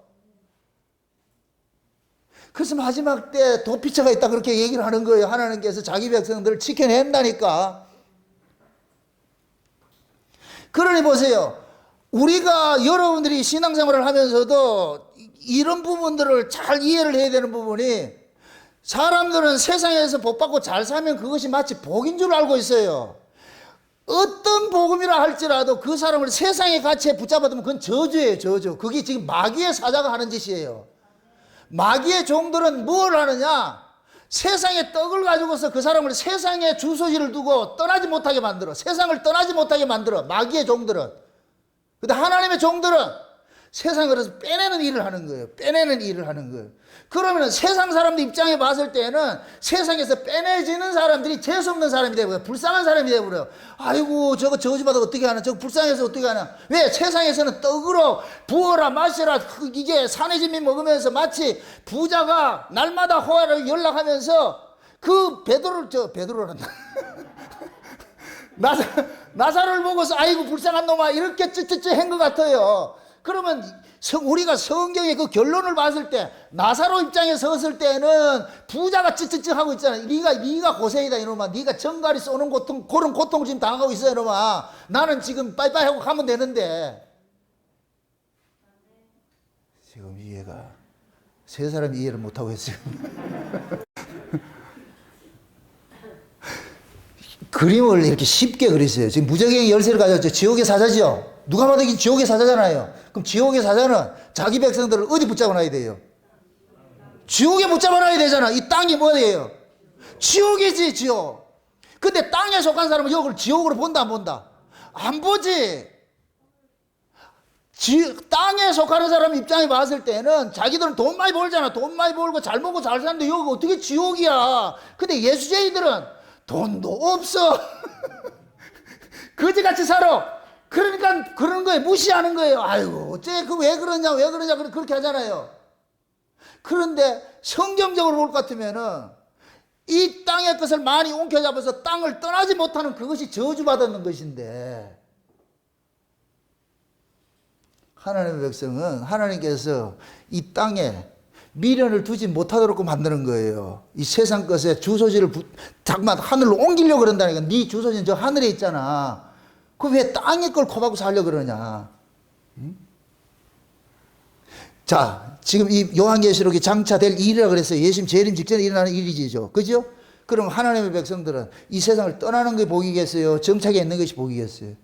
그래서 마지막 때 도피처가 있다 그렇게 얘기를 하는 거예요. 하나님께서 자기 백성들을 지켜낸다니까. 그러니 보세요. 우리가 여러분들이 신앙생활을 하면서도 이런 부분들을 잘 이해를 해야 되는 부분이 사람들은 세상에서 복받고 잘 살면 그것이 마치 복인 줄 알고 있어요. 어떤 복음이라 할지라도 그 사람을 세상의 가치에 붙잡아두면 그건 저주예요. 저주. 그게 지금 마귀의 사자가 하는 짓이에요. 마귀의 종들은 뭘 하느냐? 세상의 떡을 가지고서 그 사람을 세상에 주소지를 두고 떠나지 못하게 만들어. 세상을 떠나지 못하게 만들어. 마귀의 종들은. 근데 하나님의 종들은 세상으로서 빼내는 일을 하는 거예요. 빼내는 일을 하는 거예요. 그러면 세상 사람들 입장에 봤을 때는 세상에서 빼내지는 사람들이 재수없는 사람이 되고요. 불쌍한 사람이 되고요. 아이고 저거 저주받아 어떻게 하나? 저거 불쌍해서 어떻게 하나? 왜? 세상에서는 떡으로 부어라 마셔라 이게 산의 진미 먹으면서 마치 부자가 날마다 호화를 연락하면서 그 베드로란다. 나사로를 보고서 아이고 불쌍한 놈아 이렇게 찌찌찌 한 것 같아요. 그러면 우리가 성경의 그 결론을 봤을 때 나사로 입장에 섰을 때는 부자가 찌찌찌 하고 있잖아. 네가 고생이다 이놈아. 네가 정갈이 쏘는 고통 그런 고통 지금 당하고 있어 이놈아. 나는 지금 빠이빠이 하고 가면 되는데 지금 이해가 세 사람이 이해를 못하고 했어요. 그림을 이렇게 쉽게 그렸어요. 지금 무적의 열쇠를 가졌죠. 지옥의 사자죠. 누가 봐도 이 지옥의 사자잖아요. 그럼 지옥의 사자는 자기 백성들을 어디 붙잡아놔야 돼요? 지옥에 붙잡아놔야 되잖아. 이 땅이 뭐예요? 지옥이지, 지옥. 근데 땅에 속한 사람은 이걸 지옥으로 본다, 안 본다? 안 보지. 땅에 속하는 사람 입장에 봤을 때는 자기들은 돈 많이 벌잖아. 돈 많이 벌고 잘 먹고 잘 사는데 여기 어떻게 지옥이야. 근데 예수쟁이들은 돈도 없어. 거지같이 살아. 그러니까 그런 거에 무시하는 거예요. 아이고 어째 왜 그러냐 그렇게 하잖아요. 그런데 성경적으로 볼 것 같으면은 이 땅의 것을 많이 옮겨잡아서 땅을 떠나지 못하는 그것이 저주받는 것인데, 하나님의 백성은 하나님께서 이 땅에 미련을 두지 못하도록 만드는 거예요. 이 세상 것에 주소지를 자꾸만 하늘로 옮기려고 그런다니까. 네 주소지는 저 하늘에 있잖아. 그 왜 땅의 걸 코박고 살려고 그러냐. 응? 자, 지금 이 요한계시록이 장차될 일이라 그랬어요. 예수님 재림 직전에 일어나는 일이죠. 그죠? 그럼 하나님의 백성들은 이 세상을 떠나는 게 복이겠어요? 정착에 있는 것이 복이겠어요?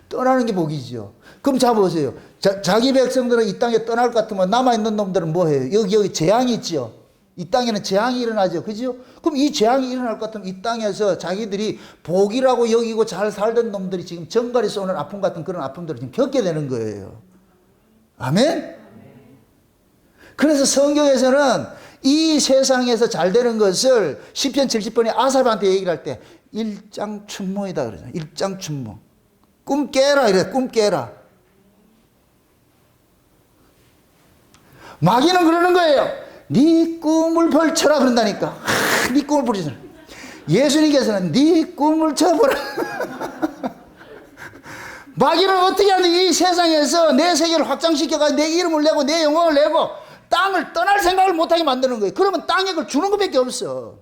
떠나는 게 복이죠. 그럼 자 보세요. 자기 백성들은 이 땅에 떠날 것 같으면 남아있는 놈들은 뭐 해요? 여기 재앙이 있죠. 이 땅에는 재앙이 일어나죠. 그죠? 그럼 이 재앙이 일어날 것 같으면 이 땅에서 자기들이 복이라고 여기고 잘 살던 놈들이 지금 정갈이 쏘는 아픔 같은 그런 아픔들을 지금 겪게 되는 거예요. 아멘? 그래서 성경에서는 이 세상에서 잘 되는 것을 시편 70번에 아삽한테 얘기를 할 때 일장춘몽이다 그러잖아요. 일장춘몽. 꿈 깨라 이래. 꿈 깨라. 마귀는 그러는 거예요. 네 꿈을 펼쳐라 그런다니까. 네 꿈을 펼쳐라. 예수님께서는 네 꿈을 쳐보라. 마귀는 어떻게 하는지 이 세상에서 내 세계를 확장시켜가지고 내 이름을 내고 내 영광을 내고 땅을 떠날 생각을 못하게 만드는 거예요. 그러면 땅에 그걸 주는 것밖에 없어.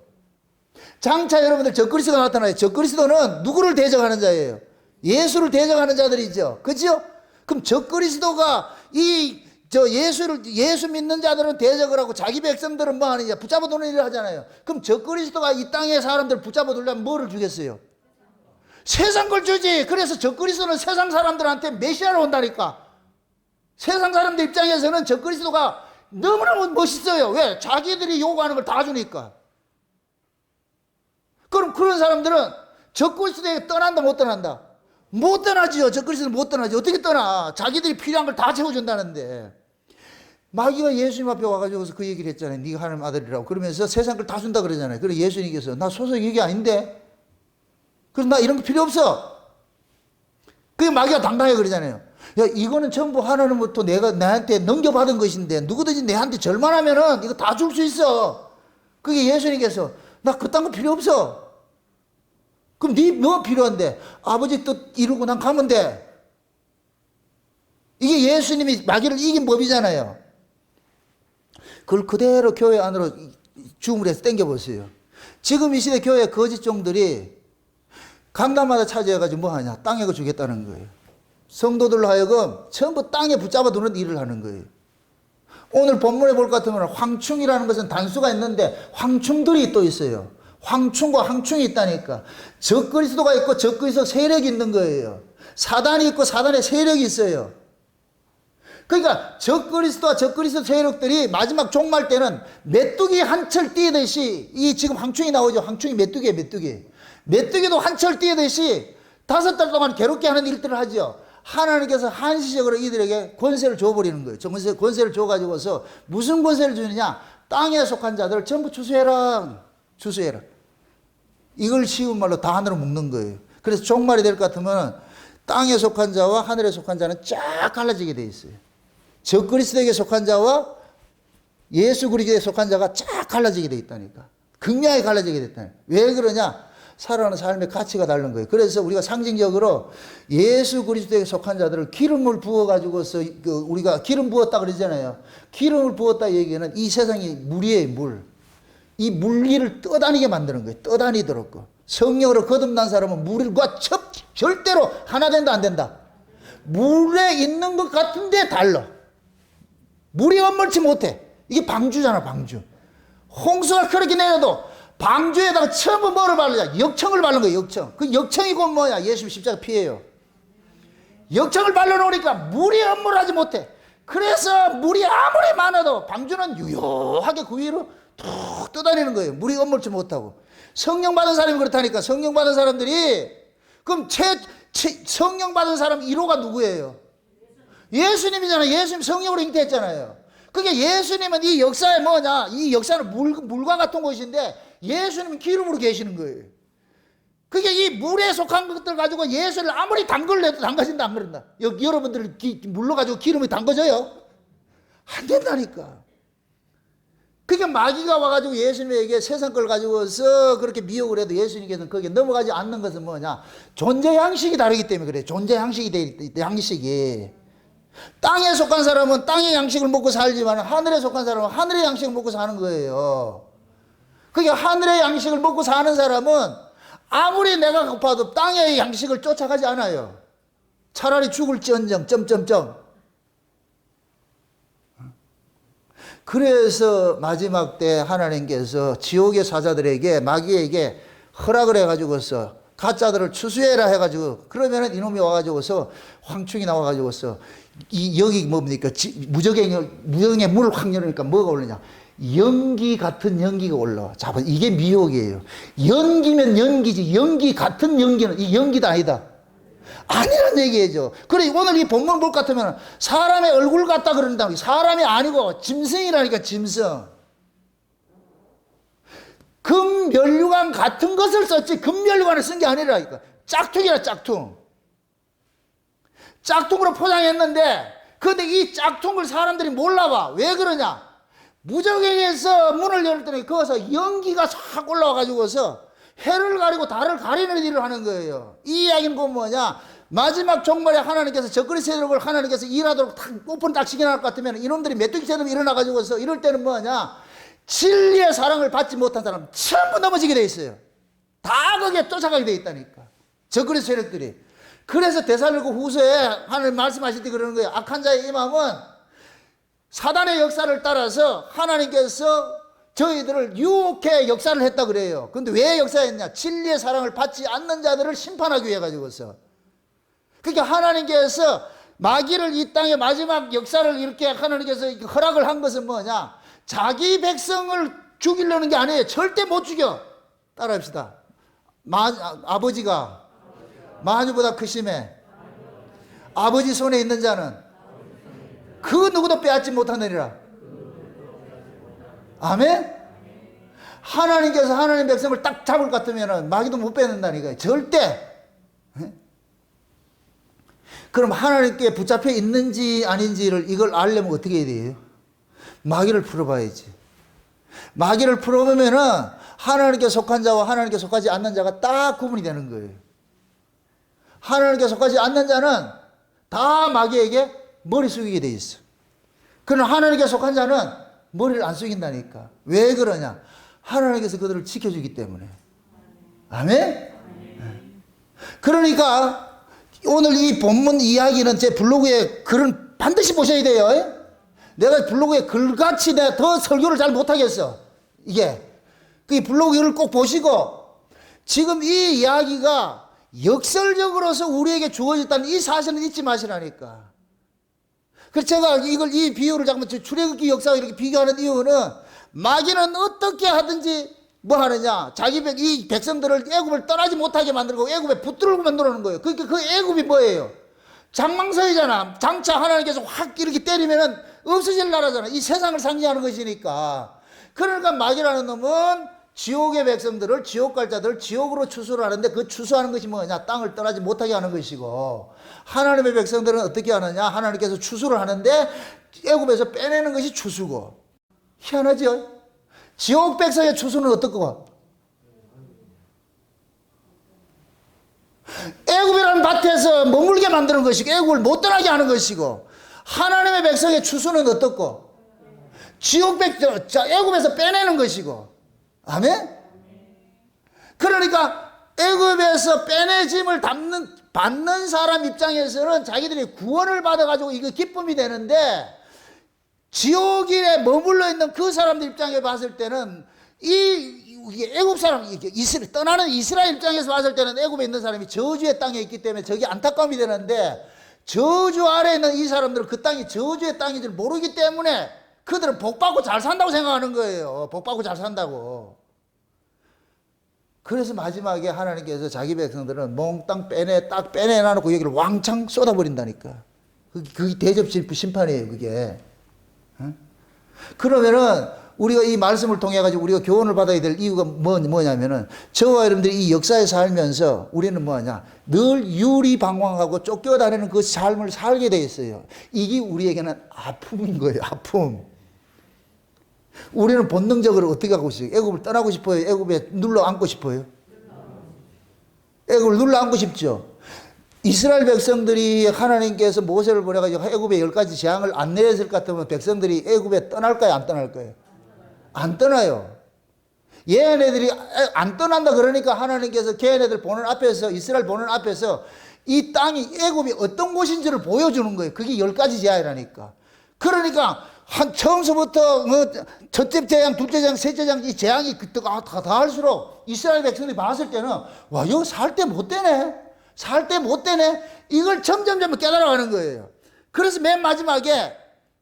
장차 여러분들 적그리스도가 나타나요. 적그리스도는 누구를 대적하는 자예요? 예수를 대적하는 자들이죠. 그죠? 그럼 적그리스도가 예수 믿는 자들은 대적을 하고 자기 백성들은 뭐 하느냐? 붙잡아 두는 일을 하잖아요. 그럼 적그리스도가 이 땅의 사람들 붙잡아 두려면 뭐를 주겠어요? 세상 걸 주지. 그래서 적그리스도는 세상 사람들한테 메시아로 온다니까. 세상 사람들 입장에서는 적그리스도가 너무너무 멋있어요. 왜? 자기들이 요구하는 걸 다 주니까. 그럼 그런 사람들은 적그리스도에게 떠난다 못 떠난다? 못 떠나지요. 적그리스도는 못 떠나지. 어떻게 떠나? 자기들이 필요한 걸 다 채워준다는데. 마귀가 예수님 앞에 와가지고서 그 얘기를 했잖아요. 네가 하나님 아들이라고. 그러면서 세상 걸 다 준다 그러잖아요. 그래서 예수님께서 나 소속 이게 아닌데? 그럼 나 이런 거 필요 없어. 그게 마귀가 당당하게 그러잖아요. 야, 이거는 전부 하나님부터 내가 나한테 넘겨받은 것인데 누구든지 내한테 절만하면은 이거 다 줄 수 있어. 그게 예수님께서 나 그딴 거 필요 없어. 그럼 네 뭐 필요한데? 아버지 뜻 이루고 난 가면 돼. 이게 예수님이 마귀를 이긴 법이잖아요. 그걸 그대로 교회 안으로 줌을 해서 당겨보세요. 지금 이 시대 교회 거짓종들이 강단마다 차지해가지고 뭐 하냐? 땅에 거 주겠다는 거예요. 성도들로 하여금 전부 땅에 붙잡아 두는 일을 하는 거예요. 오늘 본문에 볼 것 같으면 황충이라는 것은 단수가 있는데 황충들이 또 있어요. 황충과 황충이 있다니까. 적그리스도가 있고 적그리스도 세력이 있는 거예요. 사단이 있고 사단의 세력이 있어요. 그러니까 적그리스도와 적그리스도 세력들이 마지막 종말 때는 메뚜기 한철 뛰듯이 이 지금 황충이 나오죠. 황충이 메뚜기예요. 메뚜기도 한철 뛰듯이 5달 동안 괴롭게 하는 일들을 하죠. 하나님께서 한시적으로 이들에게 권세를 줘버리는 거예요. 권세를 줘가지고서 무슨 권세를 주느냐? 땅에 속한 자들을 전부 추수해라. 이걸 쉬운 말로 다 하늘로 묶는 거예요. 그래서 종말이 될 것 같으면 땅에 속한 자와 하늘에 속한 자는 쫙 갈라지게 돼 있어요. 적그리스도에게 속한 자와 예수 그리스도에 속한 자가 쫙 갈라지게 돼 있다니까. 극명하게 갈라지게 됐다니까. 왜 그러냐? 살아가는 삶의 가치가 다른 거예요. 그래서 우리가 상징적으로 예수 그리스도에 속한 자들을 기름을 부어가지고서 우리가 기름 부었다 그러잖아요. 기름을 부었다 얘기는 이 세상이 물이에요, 물. 이 물기를 떠다니게 만드는 거예요. 떠다니도록. 성령으로 거듭난 사람은 물과 절대로 하나 된다, 안 된다. 물에 있는 것 같은데 달라. 물이 원물치 못해. 이게 방주잖아, 방주. 홍수가 그렇게 내려도 방주에다가 처음 뭐를 바르냐? 역청을 바른 거예요, 역청. 그 역청이 곧 뭐야? 예수님 십자가 피해요. 역청을 발라놓으니까 물이 엄물하지 못해. 그래서 물이 아무리 많아도 방주는 유효하게 그 위로 툭 떠다니는 거예요. 물이 엄물지 못하고. 성령 받은 사람이 그렇다니까. 성령 받은 사람들이, 그럼 성령 받은 사람 1호가 누구예요? 예수님이잖아요. 예수님 성령으로 잉태했잖아요. 그게 예수님은 이 역사에 뭐냐? 이 역사는 물과 같은 것인데 예수님은 기름으로 계시는 거예요. 그게 이 물에 속한 것들 가지고 예수를 아무리 담글래도 담가진다 안 그런다. 여러분들 물로 가지고 기름이 담궈져요? 안 된다니까. 그게 마귀가 와가지고 예수님에게 세상 걸 가지고서 그렇게 미혹을 해도 예수님께서는 거기에 넘어가지 않는 것은 뭐냐? 존재 양식이 다르기 때문에 그래. 존재 양식이 양식이. 땅에 속한 사람은 땅의 양식을 먹고 살지만 하늘에 속한 사람은 하늘의 양식을 먹고 사는 거예요. 그게 하늘의 양식을 먹고 사는 사람은 아무리 내가 고파도 땅의 양식을 쫓아가지 않아요. 차라리 죽을지언정 점점점. 그래서 마지막 때 하나님께서 지옥의 사자들에게 마귀에게 허락을 해가지고서 가짜들을 추수해라 해가지고 그러면은 이놈이 와가지고서 황충이 나와가지고서 여기 뭡니까? 무정의 문을 확 열으니까 뭐가 오르냐? 연기 같은 연기가 올라와. 자, 이게 미혹이에요. 연기면 연기지. 연기 같은 연기는 이 연기도 아니다. 아니란 얘기죠. 그래, 오늘 이 본문 볼 것 같으면 사람의 얼굴 같다 그런다. 사람이 아니고 짐승이라니까, 짐승. 금면류관 같은 것을 썼지 금면류관을 쓴 게 아니라니까. 짝퉁이라, 짝퉁. 짝퉁으로 포장했는데, 근데 이 짝퉁을 사람들이 몰라봐. 왜 그러냐? 무적에게서 문을 열었더니 거기서 연기가 싹 올라와가지고서 해를 가리고 달을 가리는 일을 하는 거예요. 이 이야기는 그 뭐냐? 마지막 종말에 하나님께서 적그리 세력을 하나님께서 일하도록 탁 오픈 딱 시켜놓을 것 같으면 이놈들이 메뚜기처럼 일어나가지고서 이럴 때는 뭐냐? 진리의 사랑을 받지 못한 사람 전부 넘어지게 돼 있어요. 다 거기에 쫓아가게 돼 있다니까. 적그리 세력들이. 그래서 데살로니가 후서에 하나님 말씀하실 때 그러는 거예요. 악한 자의 이 마음은 사단의 역사를 따라서 하나님께서 저희들을 유혹해 역사를 했다 그래요. 근데 왜 역사했냐? 진리의 사랑을 받지 않는 자들을 심판하기 위해 가지고서. 그러니까 하나님께서 마귀를 이 땅의 마지막 역사를 이렇게 하나님께서 허락을 한 것은 뭐냐? 자기 백성을 죽이려는 게 아니에요. 절대 못 죽여. 따라합시다. 아버지가 마녀보다 크심에 아버지 손에 있는 자는 그 누구도 빼앗지 못하느니라. 아멘? 하나님께서 하나님 백성을 딱 잡을 것 같으면 마귀도 못 빼낸다니까요. 절대. 그럼 하나님께 붙잡혀 있는지 아닌지를 이걸 알려면 어떻게 해야 돼요? 마귀를 풀어봐야지. 마귀를 풀어보면은 하나님께 속한 자와 하나님께 속하지 않는 자가 딱 구분이 되는 거예요. 하나님께 속하지 않는 자는 다 마귀에게 머리 숙이게 돼 있어. 그러나 하나님께 속한 자는 머리를 안 숙인다니까. 왜 그러냐? 하나님께서 그들을 지켜주기 때문에. 아멘? 그러니까 오늘 이 본문 이야기는 제 블로그에 글은 반드시 보셔야 돼요. 내가 블로그에 글같이 내가 더 설교를 잘 못하겠어. 이게. 그 블로그를 꼭 보시고 지금 이 이야기가 역설적으로서 우리에게 주어졌다는 이 사실은 잊지 마시라니까. 그래서 제가 이 비유를 잠깐만 출애굽기 역사와 이렇게 비교하는 이유는 마귀는 어떻게 하든지 뭐 하느냐? 이 백성들을 애굽을 떠나지 못하게 만들고 애굽에 붙들고 만들어놓는 거예요. 그러니까 그 애굽이 뭐예요? 장망서이잖아. 장차 하나님께서 확 이렇게 때리면은 없어질 나라잖아. 이 세상을 상징하는 것이니까. 그러니까 마귀라는 놈은 지옥의 백성들을, 지옥 갈 자들을 지옥으로 추수를 하는데 그 추수하는 것이 뭐냐? 땅을 떠나지 못하게 하는 것이고, 하나님의 백성들은 어떻게 하느냐? 하나님께서 추수를 하는데 애굽에서 빼내는 것이 추수고. 희한하죠? 지옥 백성의 추수는 어떻고? 애굽이라는 밭에서 머물게 만드는 것이고 애굽을 못 떠나게 하는 것이고, 하나님의 백성의 추수는 어떻고? 지옥 백성, 애굽에서 빼내는 것이고. 아멘? 그러니까 애굽에서 빼내짐을 받는 사람 입장에서는 자기들이 구원을 받아가지고 이거 기쁨이 되는데, 지옥에 머물러 있는 그 사람들 입장에 봤을 때는 이게 애굽 사람, 떠나는 이스라엘 입장에서 봤을 때는 애굽에 있는 사람이 저주의 땅에 있기 때문에 저게 안타까움이 되는데, 저주 아래에 있는 이 사람들은 그 땅이 저주의 땅인 줄 모르기 때문에 그들은 복받고 잘 산다고 생각하는 거예요. 복받고 잘 산다고. 그래서 마지막에 하나님께서 자기 백성들은 몽땅 딱 빼내놔놓고 여기를 왕창 쏟아버린다니까. 그게 대접 심판이에요, 그게. 그러면은 우리가 이 말씀을 통해 가지고 우리가 교훈을 받아야 될 이유가 뭐냐면은, 저와 여러분들이 이 역사에 살면서 우리는 뭐하냐, 늘 유리방황하고 쫓겨다니는 그 삶을 살게 돼 있어요. 이게 우리에게는 아픔인 거예요. 아픔. 우리는 본능적으로 어떻게 하고 싶어요? 애굽을 떠나고 싶어요? 애굽에 눌러 앉고 싶어요? 애굽을 눌러 앉고 싶죠. 이스라엘 백성들이 하나님께서 모세를 보내가지고 애굽에 10가지 재앙을 안 내렸을 것 같으면 백성들이 애굽에 떠날까요? 안 떠날까요? 안 떠나요. 얘네들이 안 떠난다 그러니까 하나님께서 걔네들 보는 앞에서, 이스라엘 보는 앞에서 이 땅이 애굽이 어떤 곳인지를 보여주는 거예요. 그게 10가지 재앙이라니까. 그러니까 처음서부터 첫째 재앙, 둘째 재앙, 셋째 재앙, 이 재앙이 다 할수록 이스라엘 백성들이 봤을 때는, 와, 이거 살 때 못 되네. 살 때 못 되네. 이걸 점점 깨달아가는 거예요. 그래서 맨 마지막에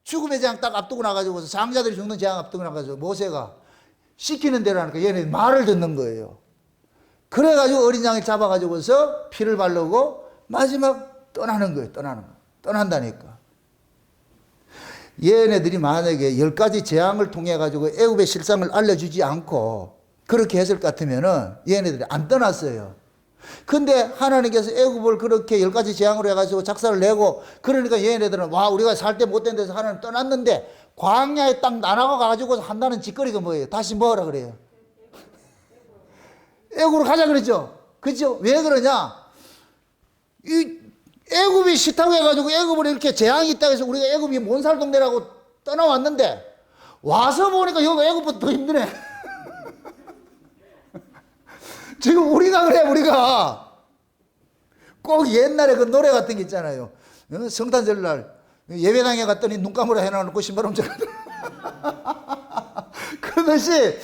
죽음의 재앙 딱 앞두고 나가지고서, 장자들이 죽는 재앙 앞두고 나가서 모세가 시키는 대로 하니까 얘네 말을 듣는 거예요. 그래가지고 어린 양을 잡아가지고서 피를 바르고 마지막 떠나는 거예요. 떠난다니까. 얘네들이 만약에 10가지 재앙을 통해 가지고 애굽의 실상을 알려주지 않고 그렇게 했을 것 같으면은 얘네들이 안 떠났어요. 근데 하나님께서 애굽을 그렇게 10가지 재앙으로 해가지고 작사를 내고, 그러니까 얘네들은, 와, 우리가 살 때 못된 데서 하나님 떠났는데 광야에 딱 나눠가 가지고 한다는 짓거리가 뭐예요? 다시 뭐라 그래요? 애굽으로 가자 그랬죠. 그죠? 왜 그러냐? 이 애굽이 싫다고 해가지고 애굽을 이렇게 재앙이 있다고 해서 우리가 애굽이 몬살동네라고 떠나왔는데, 와서 보니까 여기 애굽보다 더 힘드네. 지금 우리가 그래. 우리가 꼭 옛날에 그 노래 같은 게 있잖아요. 성탄절날 예배당에 갔더니 눈 감으라 해놔놓고 신발 훔쳐가. 그것이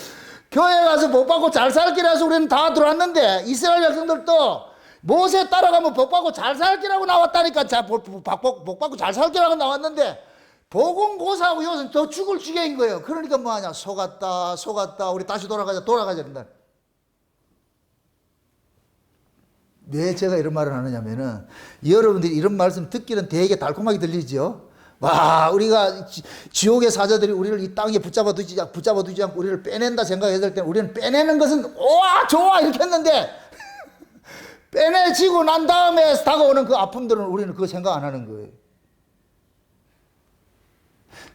교회 가서 복 받고 잘 살기라 해서 우리는 다 들어왔는데, 이스라엘 백성들도 모세 따라가면 복 받고 잘 살기라고 나왔다니까. 복 받고 잘 살기라고 나왔는데 복음 고사하고 이것은 더 죽을 지경인 거예요. 그러니까 뭐하냐, 속았다 우리 다시 돌아가자 된다. 왜 제가 이런 말을 하느냐면은, 여러분들이 이런 말씀 듣기는 되게 달콤하게 들리죠. 와, 우리가 지옥의 사자들이 우리를 이 땅에 붙잡아 두지 않고 우리를 빼낸다 생각했을 때, 우리는 빼내는 것은 와 좋아 이렇게 했는데 빼내지고 난 다음에 다가오는 그 아픔들은 우리는 그거 생각 안 하는 거예요.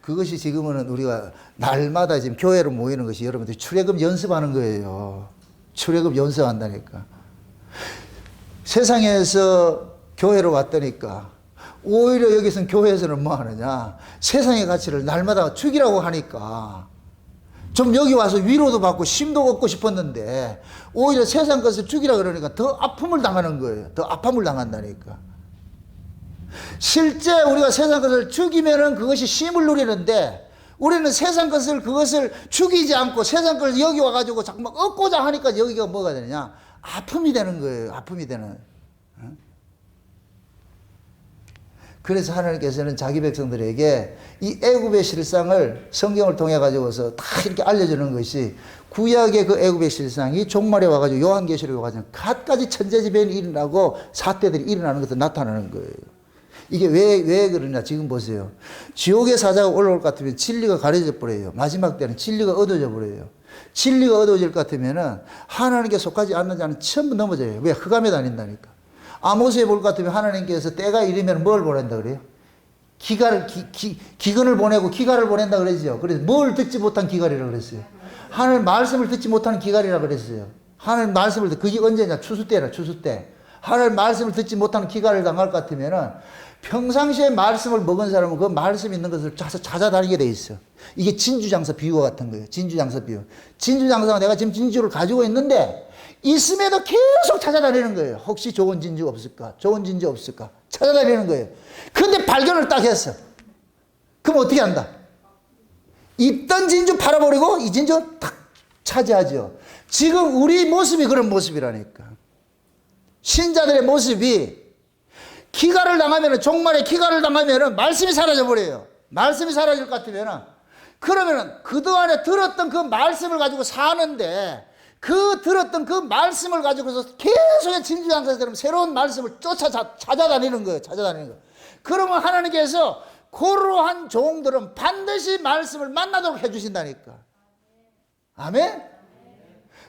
그것이 지금은 우리가 날마다 지금 교회로 모이는 것이 여러분들이 출애굽 연습하는 거예요. 출애굽 연습한다니까. 세상에서 교회로 왔다니까 오히려 여기서는, 교회에서는 뭐 하느냐, 세상의 가치를 날마다 죽이라고 하니까 좀 여기 와서 위로도 받고 힘도 얻고 싶었는데 오히려 세상 것을 죽이라 그러니까 더 아픔을 당하는 거예요. 더 아픔을 당한다니까. 실제 우리가 세상 것을 죽이면은 그것이 쉼을 누리는데, 우리는 세상 것을, 그것을 죽이지 않고 세상 것을 여기 와가지고 자꾸만 얻고자 하니까 여기가 뭐가 되느냐, 아픔이 되는 거예요. 아픔이 되는. 그래서 하나님께서는 자기 백성들에게 이 애굽의 실상을 성경을 통해 가지고서 다 이렇게 알려주는 것이, 구약의 그 애굽의 실상이 종말에 와가지고 요한계시록에 와가지고 갖가지 천재지변이 일어나고 사태들이 일어나는 것도 나타나는 거예요. 이게 왜 그러냐, 지금 보세요. 지옥의 사자가 올라올 것 같으면 진리가 가려져 버려요. 마지막 때는 진리가 어두워져 버려요. 진리가 어두워질 것 같으면은 하나님께 속하지 않는 자는 전부 넘어져요. 왜? 흑암에 다닌다니까. 아모스에 볼 것 같으면 하나님께서 때가 이르면 뭘 보낸다 그래요? 기근을 보내고 기갈을 보낸다 그랬죠. 그래서 뭘 듣지 못한 기갈이라 그랬어요. 하나님 말씀을 듣지 못하는 기갈이라 그랬어요. 하나님 말씀을 그게 언제냐? 추수 때라, 추수 때. 하나님 말씀을 듣지 못하는 기갈을 당할 것 같으면은, 평상시에 말씀을 먹은 사람은 그 말씀 있는 것을 찾아다니게 돼 있어. 이게 진주장사 비유와 같은 거예요. 진주장사 비유. 진주장사가 내가 지금 진주를 가지고 있는데 있음에도 계속 찾아다니는 거예요. 혹시 좋은 진주 없을까? 좋은 진주 없을까? 찾아다니는 거예요. 근데 발견을 딱 했어. 그럼 어떻게 한다? 있던 진주 팔아버리고 이 진주 탁 차지하죠. 지금 우리 모습이 그런 모습이라니까. 신자들의 모습이 기가를 당하면, 종말에 기가를 당하면 말씀이 사라져버려요. 말씀이 사라질 것 같으면, 그러면 그동안에 들었던 그 말씀을 가지고 사는데, 그 들었던 그 말씀을 가지고서 계속의 진주장사처럼 새로운 말씀을 찾아다니는 거예요. 찾아다니는 거예요. 그러면 하나님께서 그러한 종들은 반드시 말씀을 만나도록 해주신다니까. 아멘?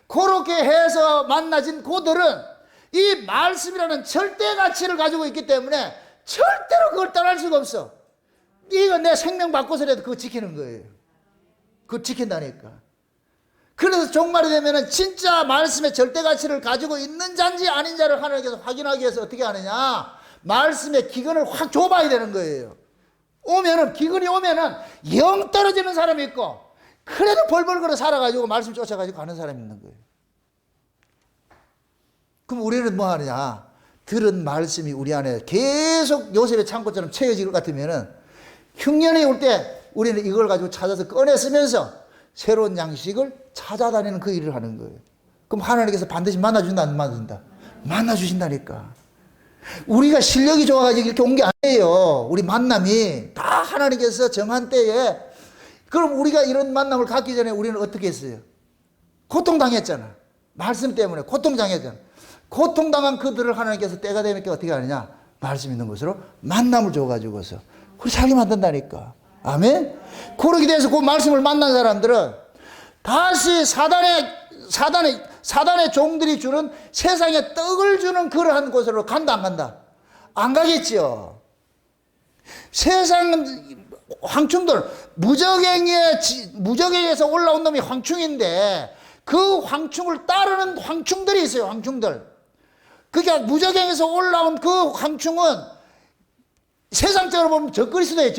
그렇게 해서 만나진 그들은 이 말씀이라는 절대 가치를 가지고 있기 때문에 절대로 그걸 떠날 수가 없어. 이거 내 생명 바꿔서라도 그거 지키는 거예요. 그거 지킨다니까. 그래서 종말이 되면은 진짜 말씀의 절대 가치를 가지고 있는 자인지 아닌 자를 하나님께서 확인하기 위해서 어떻게 하느냐? 말씀의 기근을 확 줘봐야 되는 거예요. 기근이 오면은 영 떨어지는 사람이 있고, 그래도 벌벌 걸어 살아가지고 말씀 쫓아가지고 가는 사람이 있는 거예요. 그럼 우리는 뭐 하느냐? 들은 말씀이 우리 안에 계속 요셉의 창고처럼 채워질 것 같으면은 흉년이 올 때 우리는 이걸 가지고 찾아서 꺼내 쓰면서 새로운 양식을 찾아다니는 그 일을 하는 거예요. 그럼 하나님께서 반드시 만나준다, 안 만나준다? 만나주신다니까. 우리가 실력이 좋아가지고 이렇게 온 게 아니에요. 우리 만남이 다 하나님께서 정한 때에. 그럼 우리가 이런 만남을 갖기 전에 우리는 어떻게 했어요? 고통당했잖아. 말씀 때문에 고통당했잖아. 고통당한 그들을 하나님께서 때가 되니까 어떻게 하느냐? 말씀 있는 곳으로 만남을 줘가지고서 우리 살게 만든다니까. 아멘? 그렇게 돼서 그 말씀을 만난 사람들은 다시 사단의 종들이 주는 세상에 떡을 주는 그러한 곳으로 간다, 안 간다? 안 가겠지요. 세상 황충들, 무적행에서 올라온 놈이 황충인데 그 황충을 따르는 황충들이 있어요. 황충들. 그러니까 무적행에서 올라온 그 황충은 세상적으로 보면 적그리스도예요.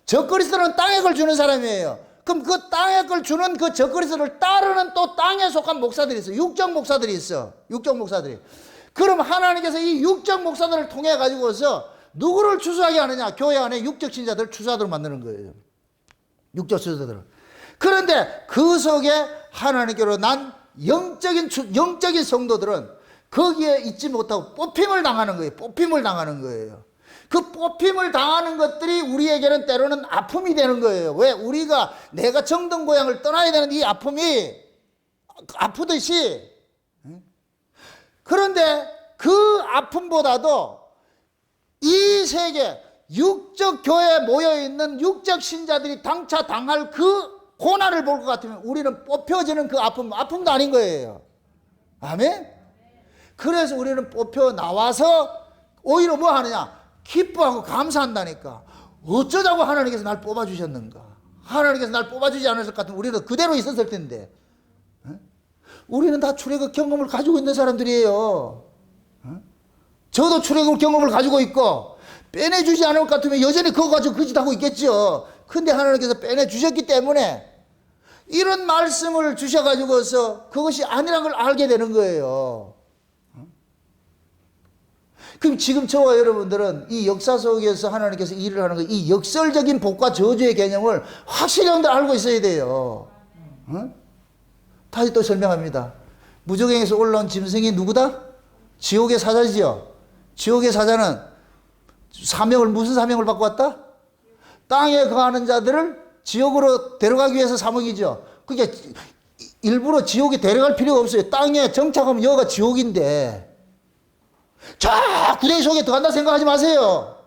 적그리스도는 땅의 걸 주는 사람이에요. 그럼 그 땅의 걸 주는 그 적그리스도를 따르는 또 땅에 속한 목사들이 있어요. 육적 목사들이 있어. 육적 목사들이. 그럼 하나님께서 이 육적 목사들을 통해 가지고서 누구를 추수하게 하느냐? 교회 안에 육적 신자들을 추수하도록 만드는 거예요. 육적 신자들을. 그런데 그 속에 하나님께로 난 영적인 성도들은 거기에 있지 못하고 뽑힘을 당하는 거예요. 뽑힘을 당하는 거예요. 그 뽑힘을 당하는 것들이 우리에게는 때로는 아픔이 되는 거예요. 왜? 우리가 내가 정든 고향을 떠나야 되는 이 아픔이 아프듯이. 그런데 그 아픔보다도 이 세계 육적 교회에 모여있는 육적 신자들이 당차 당할 그 고난을 볼 것 같으면 우리는 뽑혀지는 그 아픔도 아닌 거예요. 아멘? 그래서 우리는 뽑혀 나와서 오히려 뭐 하느냐? 기뻐하고 감사한다니까. 어쩌자고 하나님께서 날 뽑아주셨는가? 하나님께서 날 뽑아주지 않았을 것 같으면 우리는 그대로 있었을 텐데. 우리는 다 출애굽 경험을 가지고 있는 사람들이에요. 저도 출애굽 경험을 가지고 있고 빼내주지 않을 것 같으면 여전히 그거 가지고 그 짓 하고 있겠죠. 근데 하나님께서 빼내주셨기 때문에 이런 말씀을 주셔가지고서 그것이 아니란 걸 알게 되는 거예요. 그럼 지금 저와 여러분들은 이 역사 속에서 하나님께서 일을 하는 거, 이 역설적인 복과 저주의 개념을 확실히 여러분들 알고 있어야 돼요. 다시 또 설명합니다. 무적행에서 올라온 짐승이 누구다? 지옥의 사자지요. 지옥의 사자는 무슨 사명을 받고 왔다? 땅에 거하는 자들을 지옥으로 데려가기 위해서 사명이죠. 그게 일부러 지옥에 데려갈 필요가 없어요. 땅에 정착하면 여기가 지옥인데 저 구덩이 속에 들어간다 생각하지 마세요.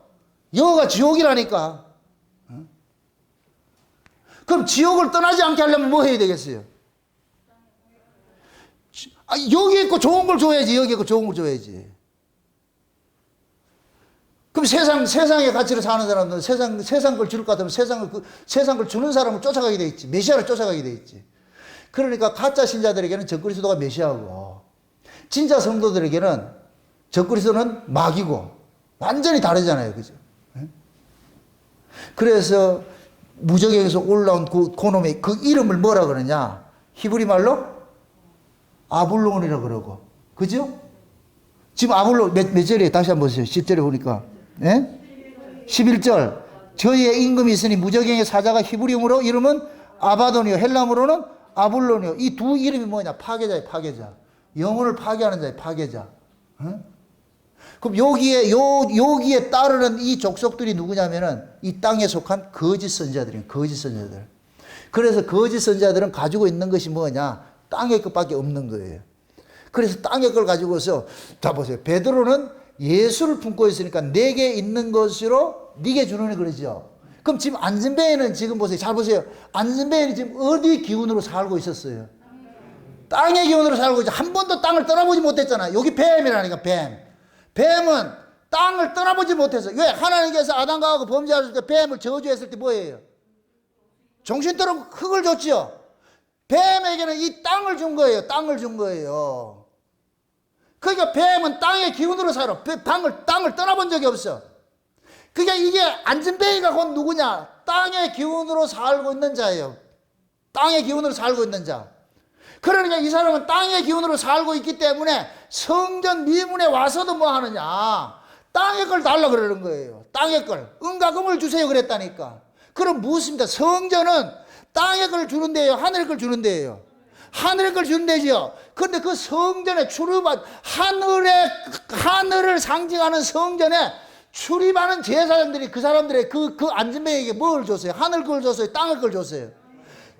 여기가 지옥이라니까. 그럼 지옥을 떠나지 않게 하려면 뭐 해야 되겠어요? 여기 있고 좋은 걸 줘야지. 여기 있고 좋은 걸 줘야지. 그럼 세상의 가치로 사는 사람들은 세상 걸 줄 것 같으면 세상 걸 주는 사람을 쫓아가게 돼 있지. 메시아를 쫓아가게 돼 있지. 그러니까 가짜 신자들에게는 적그리스도가 메시아고, 진짜 성도들에게는 적그리스도는 마귀고, 완전히 다르잖아요. 그죠? 그래서 무적행에서 올라온 그놈의 그 이름을 뭐라 그러냐? 히브리 말로 아블론이라 그러고. 그죠? 지금 아블론 몇 절이에요? 다시 한번 보세요. 10절에 보니까. 예? 11절. 저희의 임금이 있으니 무적행의 사자가 히브리어로 이름은 아바돈이요 헬라어로는 아불론이요. 이 두 이름이 뭐냐? 파괴자예요. 파괴자. 영혼을 파괴하는 자예요. 파괴자. 응? 그럼 여기에 따르는 이 족속들이 누구냐면은 이 땅에 속한 거짓 선지자들이에요. 거짓 선지자들. 그래서 거짓 선지자들은 가지고 있는 것이 뭐냐? 땅의 것밖에 없는 거예요. 그래서 땅의 걸 가지고서 자 보세요. 베드로는 예수를 품고 있으니까 내게 있는 것으로 네게 주노니 그러죠. 그럼 지금 안진뱅이는 지금 보세요. 잘 보세요. 안진뱅이는 지금 어디 기운으로 살고 있었어요? 땅의 기운으로 살고 있죠. 한 번도 땅을 떠나보지 못했잖아. 여기 뱀이라니까 뱀. 뱀은 땅을 떠나보지 못했어. 왜? 하나님께서 아담과 하고 범죄했을 때 뱀을 저주했을 때 뭐예요? 정신대로 흙을 줬죠. 뱀에게는 이 땅을 준 거예요. 땅을 준 거예요. 그러니까 뱀은 땅의 기운으로 살아. 땅을 떠나본 적이 없어. 그러니까 이게 안진뱅이가 곧 누구냐? 땅의 기운으로 살고 있는 자예요. 땅의 기운으로 살고 있는 자. 그러니까 이 사람은 땅의 기운으로 살고 있기 때문에 성전 미문에 와서도 뭐 하느냐? 땅의 걸 달라 그러는 거예요. 땅의 걸. 은과 금을 주세요 그랬다니까. 그럼 무엇입니까? 성전은 땅의 걸 주는 데예요? 하늘의 걸 주는 데예요? 하늘의 걸 주는 데죠. 그런데 그 성전에 하늘을 상징하는 성전에 출입하는 제사장들이 그 사람들의 그 안진뱅이에게 뭘 줬어요? 하늘 걸 줬어요? 땅의 걸 줬어요?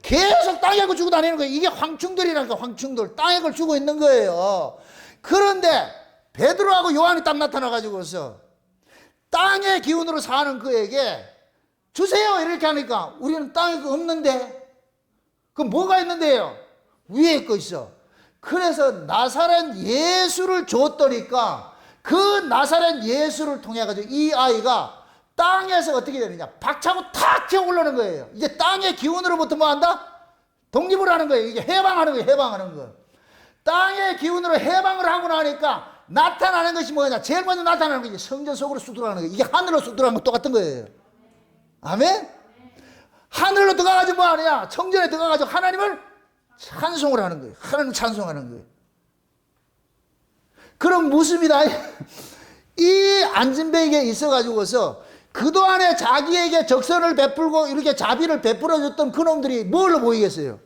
계속 땅의 걸 주고 다니는 거예요. 이게 황충돌이라니까. 황충돌. 땅의 걸 주고 있는 거예요. 그런데 베드로하고 요한이 딱 나타나가지고서 땅의 기운으로 사는 그에게 주세요 이렇게 하니까 우리는 땅에 거 없는데 그 뭐가 있는데요? 위에 거 있어. 그래서 나사렛 예수를 줬더니까 그 나사렛 예수를 통해 가지고 이 아이가 땅에서 어떻게 되느냐? 박차고 탁 튀어 올라오는 거예요. 이제 땅의 기운으로부터 뭐 한다? 독립을 하는 거예요. 이게 해방하는 거예요. 해방하는 거. 땅의 기운으로 해방을 하고 나니까 나타나는 것이 뭐냐? 제일 먼저 나타나는 것이 성전 속으로 쑥 들어가는 거예요. 이게 하늘로 쑥 들어가는 거 똑같은 거예요. 아멘? 하늘로 들어가가지고 뭐 하느냐? 성전에 들어가가지고 하나님을 찬송을 하는 거예요. 하나님을 찬송하는 거예요. 그럼 무엇입니다? 이 안진뱅이에 있어가지고서 그동안에 자기에게 적선을 베풀고 이렇게 자비를 베풀어줬던 그놈들이 뭘로 보이겠어요?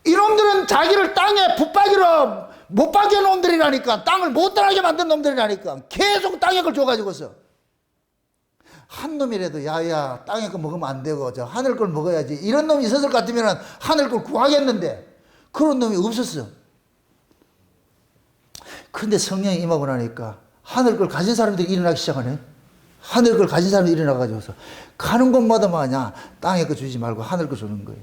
이놈들은 자기를 땅에 붙박이로 못 박여 놈들이라니까. 땅을 못 떠나게 만든 놈들이라니까. 계속 땅에 걸 줘가지고서 한 놈이라도 야야 땅에 거 먹으면 안 되고 저 하늘 걸 먹어야지 이런 놈이 있었을 것 같으면 하늘 걸 구하겠는데 그런 놈이 없었어. 근데 성령이 임하고 나니까 하늘 걸 가진 사람들이 일어나기 시작하네. 하늘 걸 가진 사람들이 일어나가지고서 가는 곳마다 뭐하냐? 땅에 거 주지 말고 하늘 거 주는 거예요.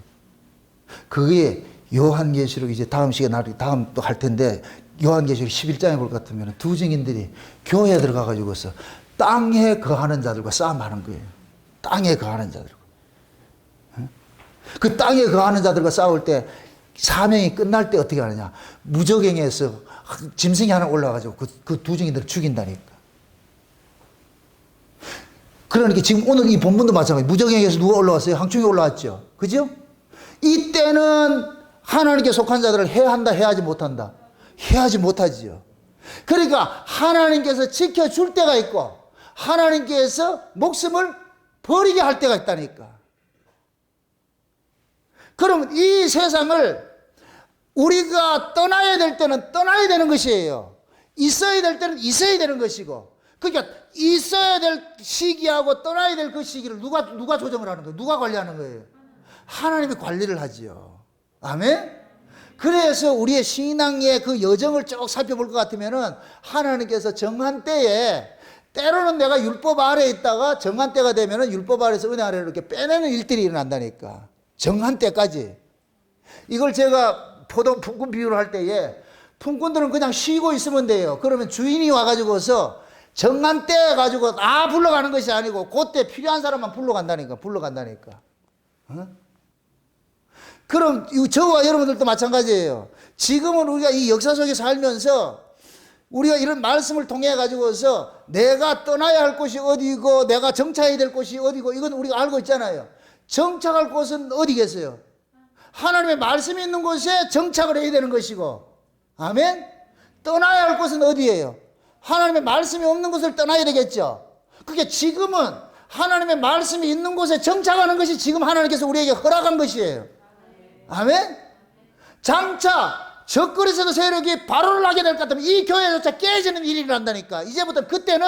그게 요한계시록 이제 다음 시간에 다음 또 할 텐데 요한계시록 11장에 볼 것 같으면 두 증인들이 교회에 들어가가지고서 땅에 거하는 자들과 싸움하는 거예요. 땅에 거하는 자들과. 그 땅에 거하는 자들과 싸울 때 사명이 끝날 때 어떻게 하느냐? 무적행에서 짐승이 하나 올라가지고 그 두 증인들을 죽인다니까. 그러니까 지금 오늘 이 본문도 마찬가지예요. 무적행에서 누가 올라왔어요? 황충이 올라왔죠. 그죠? 이때는 하나님께 속한 자들을 해야 한다, 해야지 못한다. 해야지 못하지요. 그러니까 하나님께서 지켜줄 때가 있고 하나님께서 목숨을 버리게 할 때가 있다니까. 그럼 이 세상을 우리가 떠나야 될 때는 떠나야 되는 것이에요. 있어야 될 때는 있어야 되는 것이고. 그러니까 있어야 될 시기하고 떠나야 될 그 시기를 누가 조정을 하는 거예요? 누가 관리하는 거예요? 하나님이 관리를 하지요. 아멘? 그래서 우리의 신앙의 그 여정을 쭉 살펴볼 것 같으면은 하나님께서 정한 때에 때로는 내가 율법 아래에 있다가 정한 때가 되면은 율법 아래에서 은혜 아래로 이렇게 빼내는 일들이 일어난다니까. 정한 때까지. 이걸 제가 품꾼 비유를 할 때에 품꾼들은 그냥 쉬고 있으면 돼요. 그러면 주인이 와가지고서 정한 때 가지고 불러가는 것이 아니고 그때 필요한 사람만 불러간다니까. 어? 그럼 저와 여러분들도 마찬가지예요. 지금은 우리가 이 역사 속에 살면서 우리가 이런 말씀을 통해 가지고서 내가 떠나야 할 곳이 어디고 내가 정착해야 될 곳이 어디고 이건 우리가 알고 있잖아요. 정착할 곳은 어디겠어요? 하나님의 말씀이 있는 곳에 정착을 해야 되는 것이고, 아멘? 떠나야 할 곳은 어디예요? 하나님의 말씀이 없는 곳을 떠나야 되겠죠. 그게 지금은 하나님의 말씀이 있는 곳에 정착하는 것이 지금 하나님께서 우리에게 허락한 것이에요. 아멘? 장차 적그리스도 세력이 발언을 하게 될 것 같으면 이 교회조차 깨지는 일이 일어난다니까. 이제부터 그때는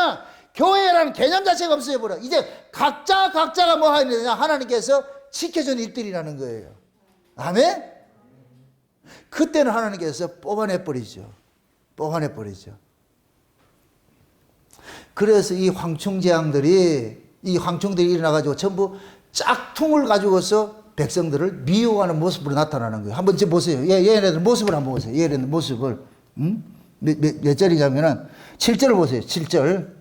교회라는 개념 자체가 없어져버려. 이제 각자가 뭐 하느냐, 하나님께서 지켜준 일들이라는 거예요. 아멘? 그때는 하나님께서 뽑아내버리죠. 그래서 이 황충재앙들이 일어나가지고 전부 짝퉁을 가지고서 백성들을 미혹하는 모습으로 나타나는 거예요. 한번 지금 보세요. 얘네들 모습을 한번 보세요. 얘네들 모습을. 몇 절이냐면은 7절을 보세요. 7절.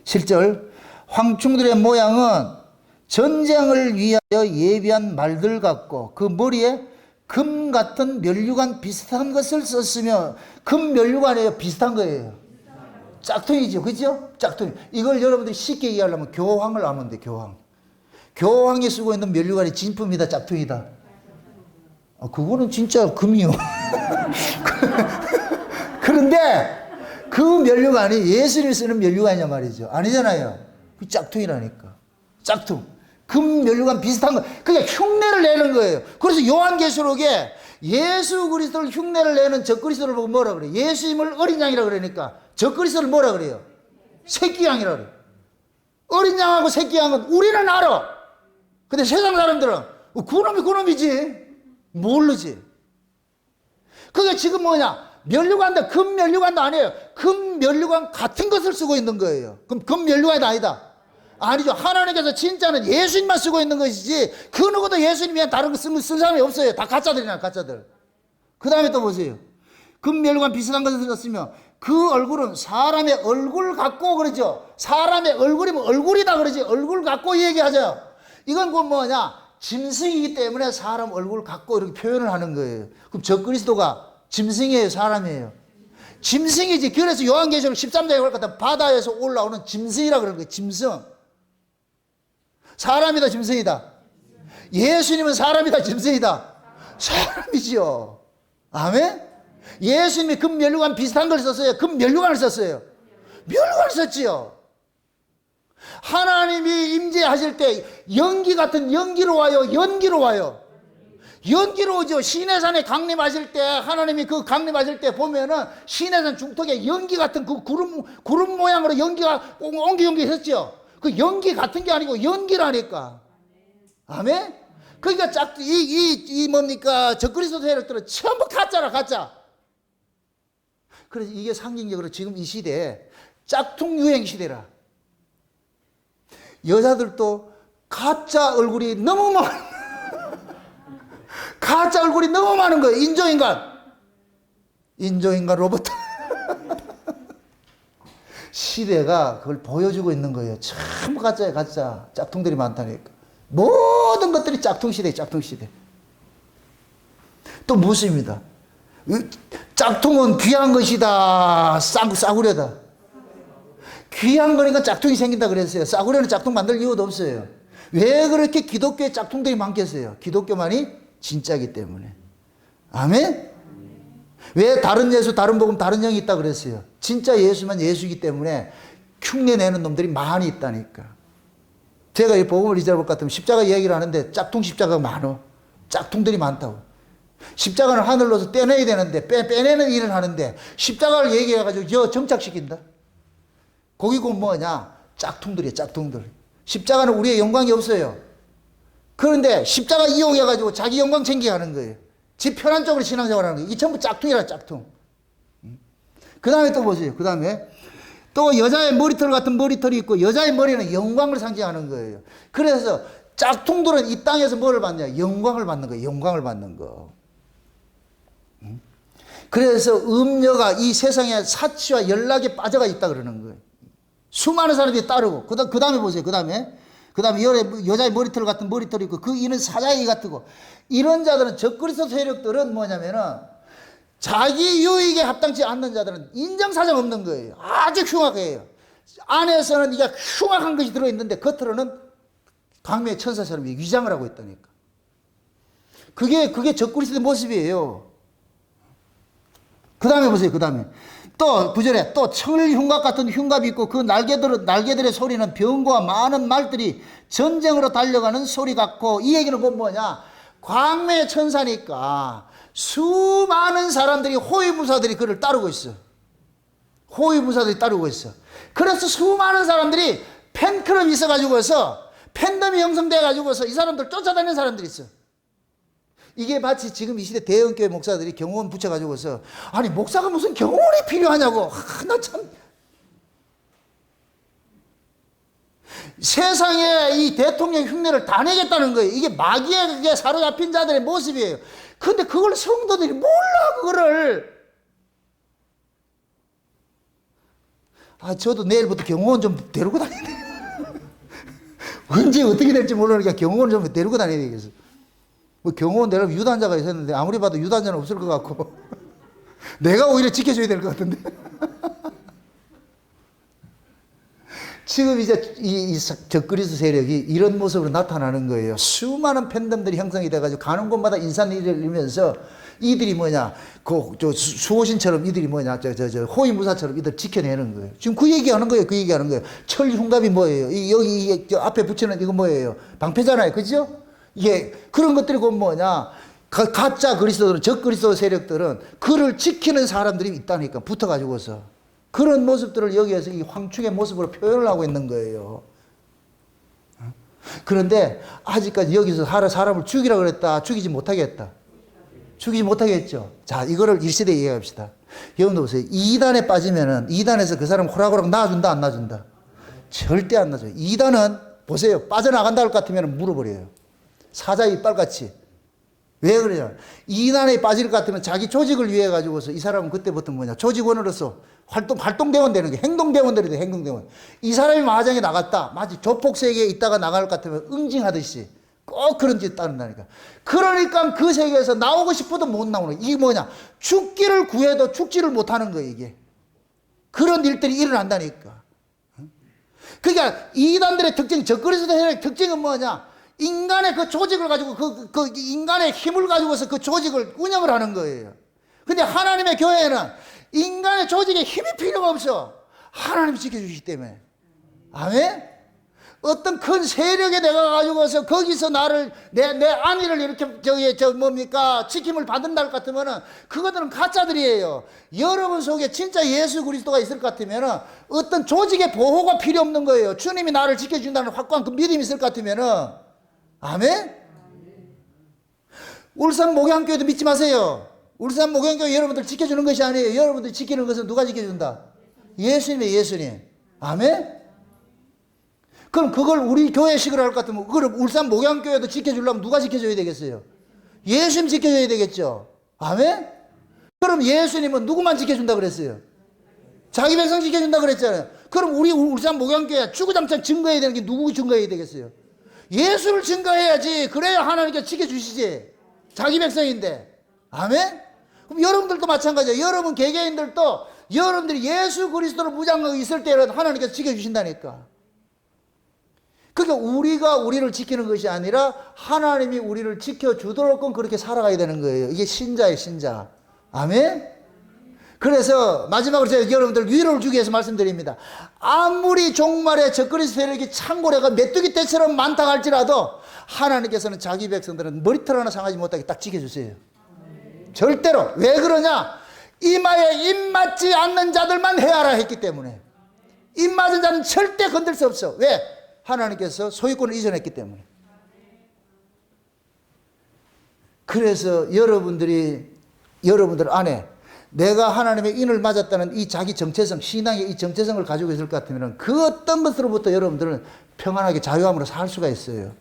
7절. 황충들의 모양은 전쟁을 위하여 예비한 말들 같고 그 머리에 금 같은 면류관 비슷한 것을 썼으며, 금 면류관이에요. 비슷한 거예요. 짝퉁이죠. 그죠? 짝퉁. 이걸 여러분들이 쉽게 이해하려면 교황을 아면 돼. 교황이 쓰고 있는 면류관이 진품이다, 짝퉁이다? 그거는 진짜 금이요. 그런데 그 면류관이 예수님이 쓰는 면류관이냐 말이죠. 아니잖아요. 그 짝퉁이라니까. 짝퉁. 금 면류관 비슷한 거. 그게 흉내를 내는 거예요. 그래서 요한계시록에 예수 그리스도를 흉내를 내는 적그리스도를 보고 뭐라 그래요? 예수님을 어린 양이라 그러니까 적그리스도를 뭐라 그래요? 새끼 양이라 그래요. 어린 양하고 새끼 양은 우리는 알아. 근데 세상 사람들은 그놈이 그놈이지 모르지. 그게 지금 뭐냐? 면류관도 금 면류관도 아니에요. 금 면류관 같은 것을 쓰고 있는 거예요. 그럼 금 면류관이 아니다. 아니죠. 하나님께서 진짜는 예수님만 쓰고 있는 것이지 그 누구도 예수님이 다른 거 쓴 사람이 없어요. 다 가짜들이나 가짜들. 그 다음에 또 보세요. 금 면류관 비슷한 것을 썼으며 그 얼굴은 사람의 얼굴 같고 그러죠. 사람의 얼굴이면 얼굴이다 그러지. 얼굴 같고 얘기하죠. 이건 그 뭐냐? 짐승이기 때문에 사람 얼굴 갖고 이렇게 표현을 하는 거예요. 그럼 적그리스도가 짐승이에요, 사람이에요? 짐승이지. 그래서 요한계시록 13장에 볼 것 같아 바다에서 올라오는 짐승이라 그러는 거예요. 짐승. 사람이다, 짐승이다? 예수님은 사람이다, 짐승이다? 사람이지요. 아멘? 예수님이 금 면류관 비슷한 걸 썼어요? 금 면류관을 썼어요? 면류관을 썼지요. 하나님이 임재하실 때 연기 같은 연기로 와요. 연기로 오죠. 시내산에 강림하실 때 하나님이 그 강림하실 때 보면은 시내산 중턱에 연기 같은 그 구름 모양으로 연기가 옹기종기 했죠. 그 연기 같은 게 아니고 연기라니까. 아멘? 그러니까 뭡니까? 적그리스도 세력들은 전부 가짜라, 가짜. 그래서 이게 상징적으로 지금 이 시대에 짝퉁 유행 시대라. 여자들도 가짜 얼굴이 너무 가짜 얼굴이 너무 많은 거예요. 인조인간 로봇. 시대가 그걸 보여주고 있는 거예요. 전부 가짜야, 가짜. 짝퉁들이 많다니까. 모든 것들이 짝퉁 시대. 또 무엇입니다. 짝퉁은 귀한 것이다. 싸구려다. 귀한 거니까 짝퉁이 생긴다 그랬어요. 싸구려는 짝퉁 만들 이유도 없어요. 왜 그렇게 기독교에 짝퉁들이 많겠어요? 기독교만이 진짜이기 때문에. 아멘? 왜 다른 예수, 다른 복음, 다른 영이 있다 그랬어요? 진짜 예수만 예수이기 때문에 흉내 내는 놈들이 많이 있다니까. 제가 이 복음을 잊어볼 것 같으면 십자가 이야기를 하는데 짝퉁 십자가가 많어. 짝퉁들이 많다고. 십자가는 하늘로서 떼내야 되는데 빼내는 일을 하는데 십자가를 얘기해가지고 정착시킨다. 거기 곧 뭐냐? 짝퉁들이에요, 짝퉁들. 십자가는 우리의 영광이 없어요. 그런데 십자가 이용해가지고 자기 영광 챙겨가는 거예요. 지 편한 쪽으로 신앙생활 하는 거예요. 이 전부 짝퉁이라, 짝퉁. 그 다음에 또 보세요. 그 다음에 또 여자의 머리털 같은 머리털이 있고 여자의 머리는 영광을 상징하는 거예요. 그래서 짝퉁들은 이 땅에서 뭐를 받냐? 영광을 받는 거예요. 영광을 받는 거. 그래서 음녀가 이 세상에 사치와 연락에 빠져가 있다 그러는 거예요. 수많은 사람들이 따르고. 그 다음에 보세요. 그 다음에 여자의 머리털 같은 머리털이 있고 그 이는 사자의 같고. 이런 자들은 적그리스도 세력들은 뭐냐면은 자기 유익에 합당치 않는 자들은 인정사정 없는 거예요. 아주 흉악해요. 안에서는 이게 흉악한 것이 들어있는데 겉으로는 광명의 천사처럼 위장을 하고 있다니까. 그게 적그리스도의 모습이에요. 그 다음에 보세요. 그 다음에 또 9절에 또 철흉갑 같은 흉갑이 있고 그 날개들의 소리는 병과 많은 말들이 전쟁으로 달려가는 소리 같고, 이 얘기는 곧 뭐냐, 광명의 천사니까 수많은 사람들이, 호위무사들이 그를 따르고 있어. 호위무사들이 따르고 있어. 그래서 수많은 사람들이 팬클럽이 있어가지고서, 팬덤이 형성돼가지고서 이 사람들 쫓아다니는 사람들이 있어. 이게 마치 지금 이 시대 대형교회 목사들이 경호원 붙여가지고서, 아니 목사가 무슨 경호원이 필요하냐고. 나 참, 세상에 이 대통령 흉내를 다 내겠다는 거예요. 이게 마귀에게 사로잡힌 자들의 모습이에요. 근데 그걸 성도들이 몰라, 그거를. 저도 내일부터 경호원 좀 데리고 다녀야 돼. 언제 어떻게 될지 모르니까 경호원 좀 데리고 다녀야 되겠어. 뭐 경호원 데리고 유단자가 있었는데 아무리 봐도 유단자는 없을 것 같고 내가 오히려 지켜줘야 될 것 같은데. 지금 이제 이 적그리스 세력이 이런 모습으로 나타나는 거예요. 수많은 팬덤들이 형성이 돼가지고 가는 곳마다 인산일을 일면서 이들이 뭐냐, 수호신처럼 이들이 뭐냐, 호위무사처럼 이들 지켜내는 거예요. 지금 그 얘기하는 거예요. 그 얘기하는 거예요. 철흉갑이 뭐예요? 여기 앞에 붙이는 이거 뭐예요? 방패잖아요. 그죠? 이게 그런 것들이 곧 뭐냐, 가짜 그리스도들은, 적그리스도 세력들은 그를 지키는 사람들이 있다니까, 붙어가지고서. 그런 모습들을 여기에서 이 황충의 모습으로 표현을 하고 있는 거예요. 그런데 아직까지 여기서 사람을 죽이라 그랬다. 죽이지 못하게 했다. 죽이지 못하게 했죠. 자, 이거를 1세대에 이해합시다. 여러분들 보세요. 2단에 빠지면은 2단에서 그 사람 호락호락 놔준다, 안 놔준다? 절대 안 놔줘요. 2단은 보세요. 빠져나간다 할 것 같으면 물어버려요. 사자 이빨같이. 왜 그러냐? 2단에 빠질 것 같으면 자기 조직을 위해 가지고서 이 사람은 그때부터 뭐냐, 조직원으로서 활동대원 되는 게, 행동대원들이 돼, 행동대원. 이 사람이 마장에 나갔다. 마치 조폭세계에 있다가 나갈 것 같으면 응징하듯이 꼭 그런 짓 따른다니까. 그러니까 그 세계에서 나오고 싶어도 못 나오는 거야. 이게 뭐냐? 죽기를 구해도 죽지를 못하는 거예요, 이게. 그런 일들이 일어난다니까. 그러니까 이단들의 특징, 적그리스도의 특징은 뭐냐? 인간의 그 조직을 가지고, 그 인간의 힘을 가지고서 그 조직을 운영을 하는 거예요. 근데 하나님의 교회에는 인간의 조직에 힘이 필요가 없어. 하나님이 지켜주시기 때문에. 아멘? 어떤 큰 세력에 내가 가지고서 거기서 나를, 내 안위를 이렇게, 지킴을 받는다 할 것 같으면은, 그것들은 가짜들이에요. 여러분 속에 진짜 예수 그리스도가 있을 것 같으면은, 어떤 조직의 보호가 필요 없는 거예요. 주님이 나를 지켜준다는 확고한 그 믿음이 있을 것 같으면은, 아멘? 울산 목양교회도 믿지 마세요. 울산 목양교회 여러분들 지켜주는 것이 아니에요. 여러분들 지키는 것은 누가 지켜준다? 예수님이에요, 예수님. 아멘? 그럼 그걸 우리 교회식으로 할 것 같으면, 그걸 울산 목양교회도 지켜주려면 누가 지켜줘야 되겠어요? 예수님 지켜줘야 되겠죠. 아멘? 그럼 예수님은 누구만 지켜준다 그랬어요? 자기 백성 지켜준다 그랬잖아요. 그럼 우리 울산 목양교회 주구장창 증거해야 되는 게 누구 증거해야 되겠어요? 예수를 증거해야지. 그래야 하나님께 지켜주시지. 자기 백성인데. 아멘? 그럼 여러분들도 마찬가지예요. 여러분 개개인들도 여러분들이 예수 그리스도를 무장하고 있을 때는 하나님께서 지켜주신다니까. 그러니까 우리가 우리를 지키는 것이 아니라 하나님이 우리를 지켜주도록 그렇게 살아가야 되는 거예요. 이게 신자예요, 신자. 아멘? 그래서 마지막으로 제가 여러분들 위로를 주기 위해서 말씀드립니다. 아무리 종말의 적그리스도 세력이 창고래가 메뚜기 떼처럼 많다 할지라도 하나님께서는 자기 백성들은 머리털 하나 상하지 못하게 딱 지켜주세요. 절대로. 왜 그러냐? 이마에 입 맞지 않는 자들만 헤아라 했기 때문에. 입 맞은 자는 절대 건들 수 없어. 왜? 하나님께서 소유권을 이전했기 때문에. 그래서 여러분들 안에 내가 하나님의 인을 맞았다는 이 자기 정체성, 신앙의 이 정체성을 가지고 있을 것 같으면 그 어떤 것으로부터 여러분들은 평안하게 자유함으로 살 수가 있어요.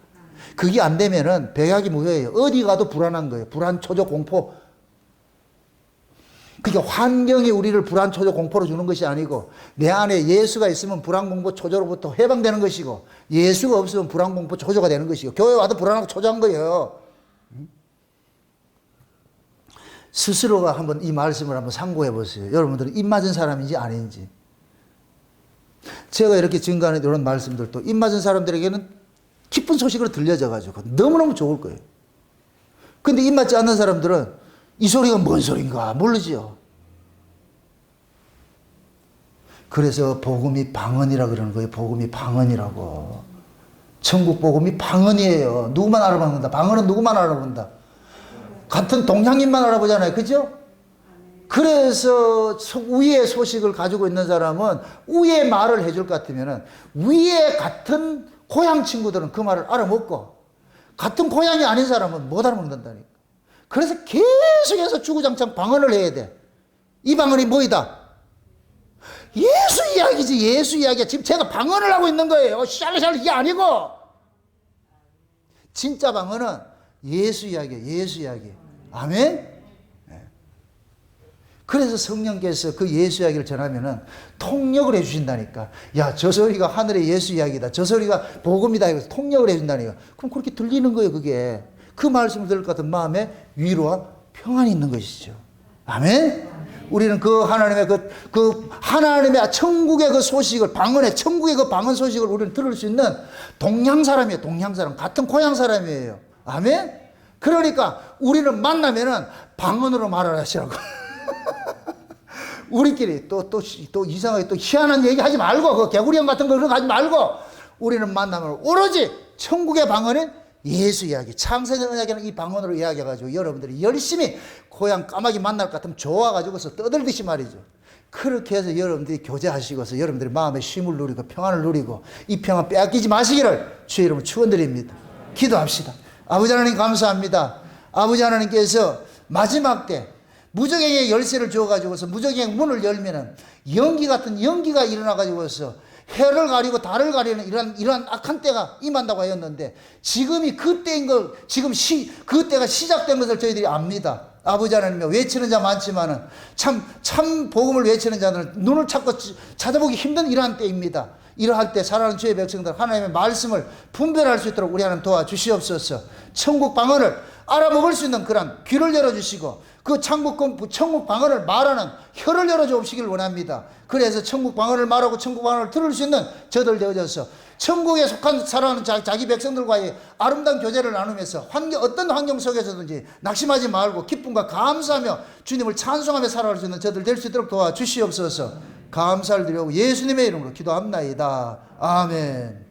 그게 안 되면은 백약이 무효예요. 어디 가도 불안한 거예요. 불안, 초조, 공포. 그러니까 환경이 우리를 불안, 초조, 공포로 주는 것이 아니고 내 안에 예수가 있으면 불안, 공포, 초조로부터 해방되는 것이고 예수가 없으면 불안, 공포, 초조가 되는 것이고 교회 와도 불안하고 초조한 거예요. 스스로가 한번 이 말씀을 한번 상고해 보세요. 여러분들은 입 맞은 사람인지 아닌지. 제가 이렇게 증거하는 이런 말씀들도 입 맞은 사람들에게는 기쁜 소식으로 들려져가지고 너무너무 좋을 거예요. 근데 입 맞지 않는 사람들은 이 소리가 뭔 소린가 모르지요. 그래서 복음이 방언이라 그러는 거예요. 복음이 방언이라고. 천국 복음이 방언이에요. 누구만 알아본다. 방언은 누구만 알아본다. 같은 동양인만 알아보잖아요. 그죠? 그래서 위의 소식을 가지고 있는 사람은 위의 말을 해줄 것 같으면 위의 같은 고향 친구들은 그 말을 알아먹고 같은 고향이 아닌 사람은 못 알아먹는다니까. 그래서 계속해서 주구장창 방언을 해야 돼. 이 방언이 뭐이다? 예수 이야기지. 예수 이야기야. 지금 제가 방언을 하고 있는 거예요. 샬샬 이게 아니고. 진짜 방언은 예수 이야기야. 예수 이야기. 아멘? 그래서 성령께서 그 예수 이야기를 전하면은 통역을 해주신다니까. 야, 저 소리가 하늘의 예수 이야기다. 저 소리가 복음이다. 해서 통역을 해준다니까. 그럼 그렇게 들리는 거예요, 그게. 그 말씀을 들을 것 같은 마음에 위로와 평안이 있는 것이죠. 아멘? 우리는 그 하나님의 하나님의 천국의 그 소식을, 방언의, 천국의 그 방언 소식을 우리는 들을 수 있는 동양 사람이에요, 동양 사람. 같은 고향 사람이에요. 아멘? 그러니까 우리는 만나면은 방언으로 말을 하시라고. 우리끼리 또 이상하게 또 희한한 얘기 하지 말고, 그 개구리 형 같은 거 그런 거 하지 말고, 우리는 만나면 오로지 천국의 방언인 예수 이야기, 창세전 이야기는 이 방언으로 이야기해가지고 여러분들이 열심히 고향 까마귀 만날 것 같으면 좋아가지고서 떠들듯이 말이죠. 그렇게 해서 여러분들이 교제하시고서 여러분들이 마음의 쉼을 누리고 평안을 누리고 이 평안 빼앗기지 마시기를 주의 이름으로 축원드립니다. 기도합시다. 아버지 하나님 감사합니다. 아버지 하나님께서 마지막 때 무적행의 열쇠를 주어가지고서 무적행의 문을 열면은 연기 같은 연기가 일어나가지고서 해를 가리고 달을 가리는 이러한 악한 때가 임한다고 하였는데 지금이 그때인 걸, 지금 그때가 시작된 것을 저희들이 압니다. 아버지 하나님, 외치는 자 많지만은 참 복음을 외치는 자들은 눈을 찾아보기 힘든 이러한 때입니다. 이러할 때 살아가는 주의 백성들 하나님의 말씀을 분별할 수 있도록 우리 하나님 도와주시옵소서. 천국 방언을 알아먹을 수 있는 그런 귀를 열어주시고 그 천국 방언을 말하는 혀를 열어주옵시길 원합니다. 그래서 천국 방언을 말하고 천국 방언을 들을 수 있는 저들 되어져서 천국에 속한 살아가는 자기 백성들과의 아름다운 교제를 나누면서 어떤 환경 속에서든지 낙심하지 말고 기쁨과 감사하며 주님을 찬송하며 살아갈 수 있는 저들 될 수 있도록 도와주시옵소서. 감사를 드리고 예수님의 이름으로 기도합나이다. 아멘.